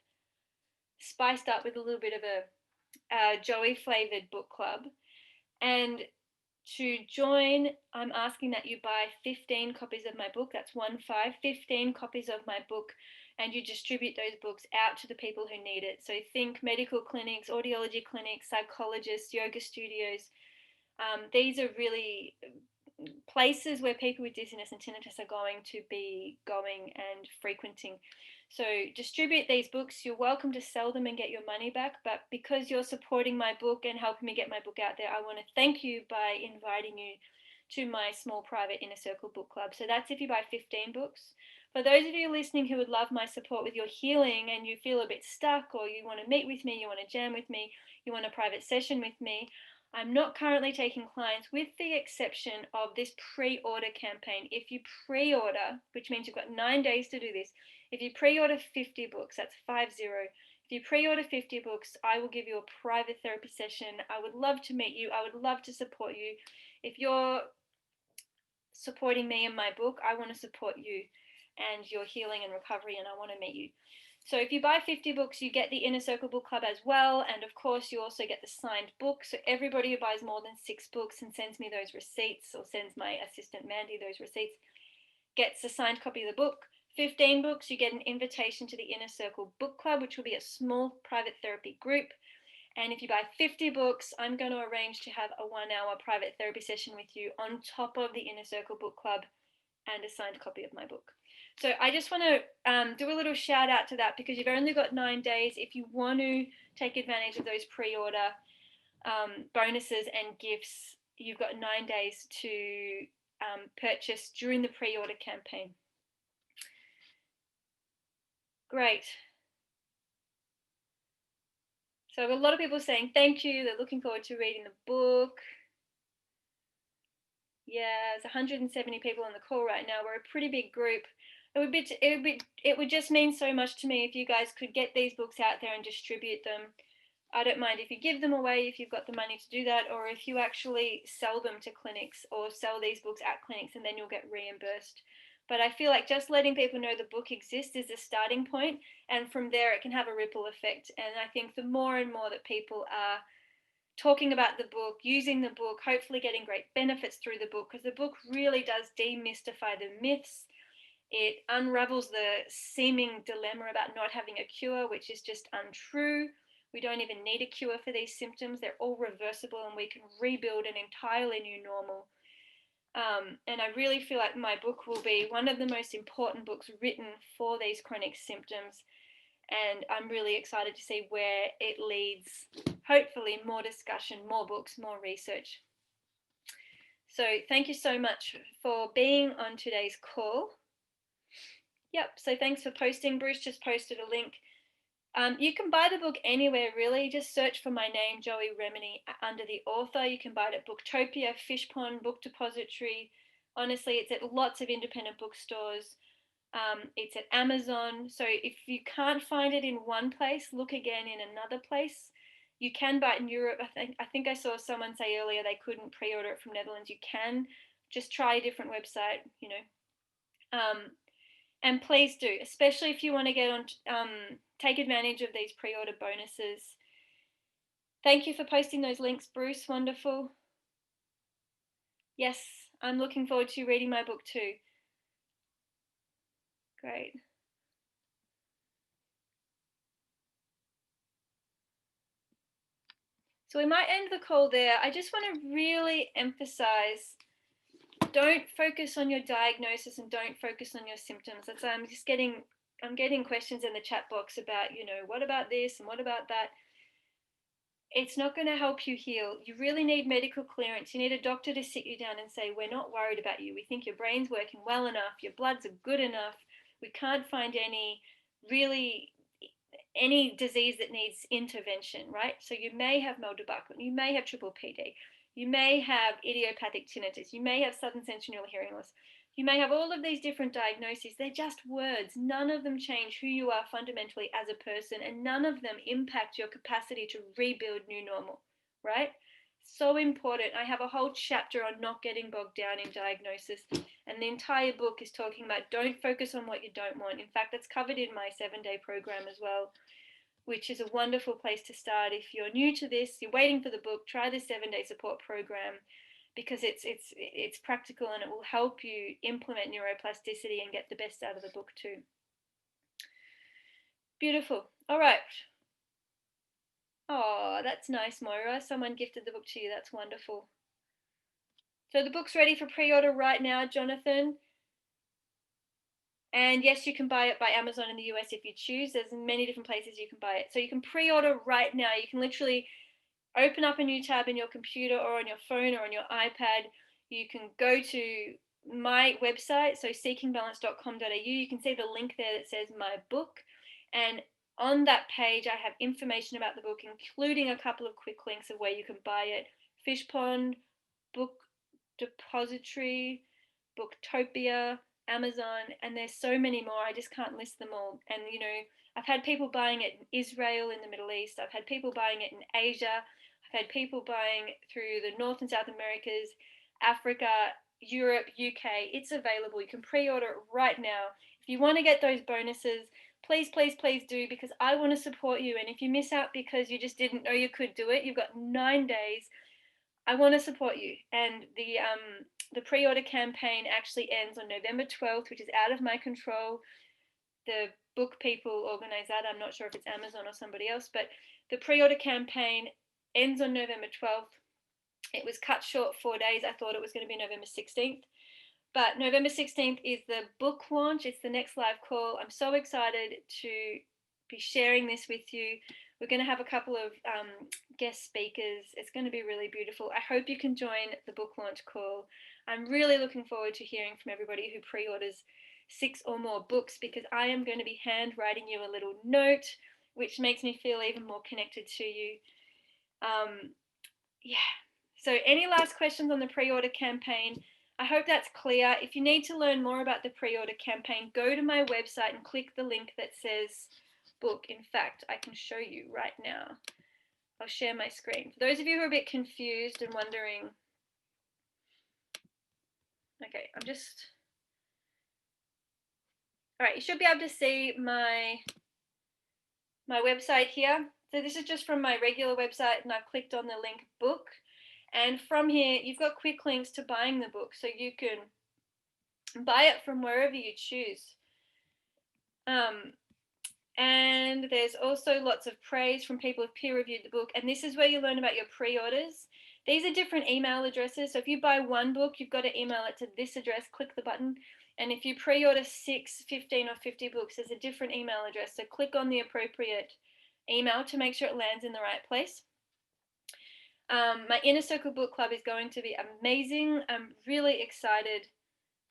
spiced up with a little bit of a Joey flavored book club. And to join, I'm asking that you buy 15 copies of my book. That's 15 copies of my book, and you distribute those books out to the people who need it. So think medical clinics, audiology clinics, psychologists, yoga studios. These are really places where people with dizziness and tinnitus are going to be going and frequenting. So distribute these books. You're welcome to sell them and get your money back, but because you're supporting my book and helping me get my book out there, I want to thank you by inviting you to my small private Inner Circle book club. So that's if you buy 15 books. For those of you listening who would love my support with your healing and you feel a bit stuck, or you want to meet with me, you want to jam with me, you want a private session with me, I'm not currently taking clients, with the exception of this pre-order campaign. If you pre-order, which means you've got 9 days to do this, if you pre-order 50 books, that's 50. If you pre-order 50 books, I will give you a private therapy session. I would love to meet you. I would love to support you. If you're supporting me and my book, I want to support you and your healing and recovery, and I want to meet you. So if you buy 50 books, you get the Inner Circle Book Club as well. And of course, you also get the signed book. So everybody who buys more than 6 books and sends me those receipts, or sends my assistant Mandy those receipts, gets a signed copy of the book. 15 books, you get an invitation to the Inner Circle Book Club, which will be a small private therapy group. And if you buy 50 books, I'm going to arrange to have a 1-hour private therapy session with you on top of the Inner Circle Book Club and a signed copy of my book. So I just want to do a little shout out to that, because you've only got 9 days. If you want to take advantage of those pre-order bonuses and gifts, you've got 9 days to purchase during the pre-order campaign. Great. So a lot of people saying thank you. They're looking forward to reading the book. Yeah, there's 170 people on the call right now. We're a pretty big group. It would just mean so much to me if you guys could get these books out there and distribute them. I don't mind if you give them away if you've got the money to do that, or if you actually sell them to clinics or sell these books at clinics, and then you'll get reimbursed. But I feel like just letting people know the book exists is a starting point, and from there it can have a ripple effect. And I think the more and more that people are talking about the book, using the book, hopefully getting great benefits through the book, because the book really does demystify the myths. It unravels the seeming dilemma about not having a cure, which is just untrue. We don't even need a cure for these symptoms. They're all reversible, and we can rebuild an entirely new normal. And I really feel like my book will be one of the most important books written for these chronic symptoms. And I'm really excited to see where it leads. Hopefully more discussion, more books, more research. So thank you so much for being on today's call. Yep, so thanks for posting. Bruce just posted a link. You can buy the book anywhere, really. Just search for my name, Joey Remenyi, under the author. You can buy it at Booktopia, Fishpond, Book Depository. Honestly, it's at lots of independent bookstores. It's at Amazon. So if you can't find it in one place, look again in another place. You can buy it in Europe. I think I saw someone say earlier they couldn't pre-order it from Netherlands. You can just try a different website, you know. And please do, especially if you want to get on, take advantage of these pre-order bonuses. Thank you for posting those links, Bruce. Wonderful. Yes, I'm looking forward to reading my book too. Great. So we might end the call there. I just want to really emphasize, don't focus on your diagnosis and don't focus on your symptoms. That's I'm getting questions in the chat box about, you know, what about this and what about that? It's not going to help you heal. You really need medical clearance. You need a doctor to sit you down and say, we're not worried about you. We think your brain's working well enough. Your bloods are good enough. We can't find any disease that needs intervention, right? So you may have Meldebachmann, you may have triple PD, you may have idiopathic tinnitus, you may have sudden sensorineural hearing loss, you may have all of these different diagnoses. They're just words. None of them change who you are fundamentally as a person, and none of them impact your capacity to rebuild new normal, right? So important. I have a whole chapter on not getting bogged down in diagnosis, and the entire book is talking about don't focus on what you don't want. In fact, that's covered in my 7-day program as well, which is a wonderful place to start. If you're new to this, you're waiting for the book, try the 7-day support program, because it's practical and it will help you implement neuroplasticity and get the best out of the book too. Beautiful. All right. Oh, that's nice, Moira. Someone gifted the book to you. That's wonderful. So the book's ready for pre-order right now, Jonathan. And yes, you can buy it by Amazon in the US if you choose. There's many different places you can buy it. So you can pre-order right now. You can literally open up a new tab in your computer or on your phone or on your iPad. You can go to my website, so seekingbalance.com.au. You can see the link there that says my book. And on that page, I have information about the book, including a couple of quick links of where you can buy it. Fishpond, Book Depository, Booktopia, Amazon, and there's so many more. I just can't list them all. And, you know, I've had people buying it in Israel, in the Middle East. I've had people buying it in Asia. I've had people buying through the North and South Americas, Africa, Europe, UK. It's available. You can pre-order it right now. If you want to get those bonuses, please, please, please do, because I want to support you. And if you miss out because you just didn't know you could do it, you've got 9 days. I want to support you. And the pre-order campaign actually ends on November 12th, which is out of my control. The book people organize that. I'm not sure if it's Amazon or somebody else, but the pre-order campaign ends on November 12th. It was cut short 4 days. I thought it was going to be November 16th. But November 16th is the book launch. It's the next live call. I'm so excited to be sharing this with you. We're going to have a couple of guest speakers. It's going to be really beautiful. I hope you can join the book launch call. I'm really looking forward to hearing from everybody who pre-orders 6 or more books, because I am going to be handwriting you a little note, which makes me feel even more connected to you. Yeah. So any last questions on the pre-order campaign? I hope that's clear. If you need to learn more about the pre-order campaign, go to my website and click the link that says book. In fact, I can show you right now. I'll share my screen. For those of you who are a bit confused and wondering, okay, all right, you should be able to see my website here. So this is just from my regular website, and I've clicked on the link book. And from here, you've got quick links to buying the book, so you can buy it from wherever you choose. And there's also lots of praise from people who've peer reviewed the book. And this is where you learn about your pre-orders. These are different email addresses. So if you buy one book, you've got to email it to this address, click the button. And if you pre-order 6, 15, or 50 books, there's a different email address. So click on the appropriate email to make sure it lands in the right place. My Inner Circle Book Club is going to be amazing. I'm really excited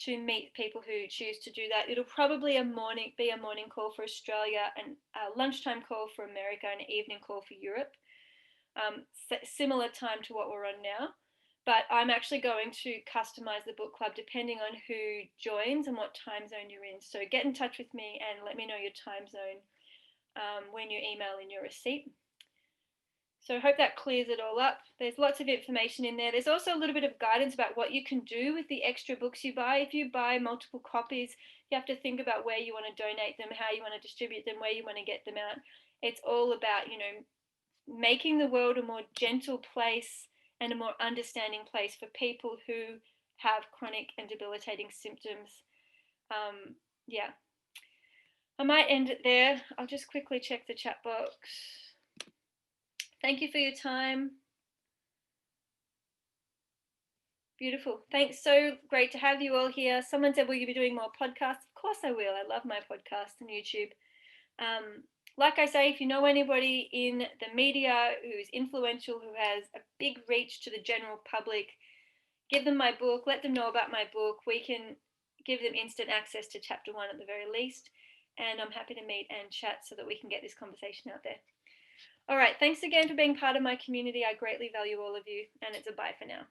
to meet people who choose to do that. It'll probably be a morning call for Australia, and a lunchtime call for America, and an evening call for Europe. Similar time to what we're on now. But I'm actually going to customize the book club depending on who joins and what time zone you're in. So get in touch with me and let me know your time zone when you email in your receipt. So I hope that clears it all up. There's lots of information in there. There's also a little bit of guidance about what you can do with the extra books you buy. If you buy multiple copies, you have to think about where you want to donate them, how you want to distribute them, where you want to get them out. It's all about, making the world a more gentle place and a more understanding place for people who have chronic and debilitating symptoms. Yeah. I might end it there. I'll just quickly check the chat box. Thank you for your time. Beautiful. Thanks. So great to have you all here. Someone said, will you be doing more podcasts? Of course I will. I love my podcast and YouTube. Like I say, if you know anybody in the media who's influential, who has a big reach to the general public, give them my book, let them know about my book. We can give them instant access to chapter 1 at the very least. And I'm happy to meet and chat so that we can get this conversation out there. All right. Thanks again for being part of my community. I greatly value all of you. And it's a bye for now.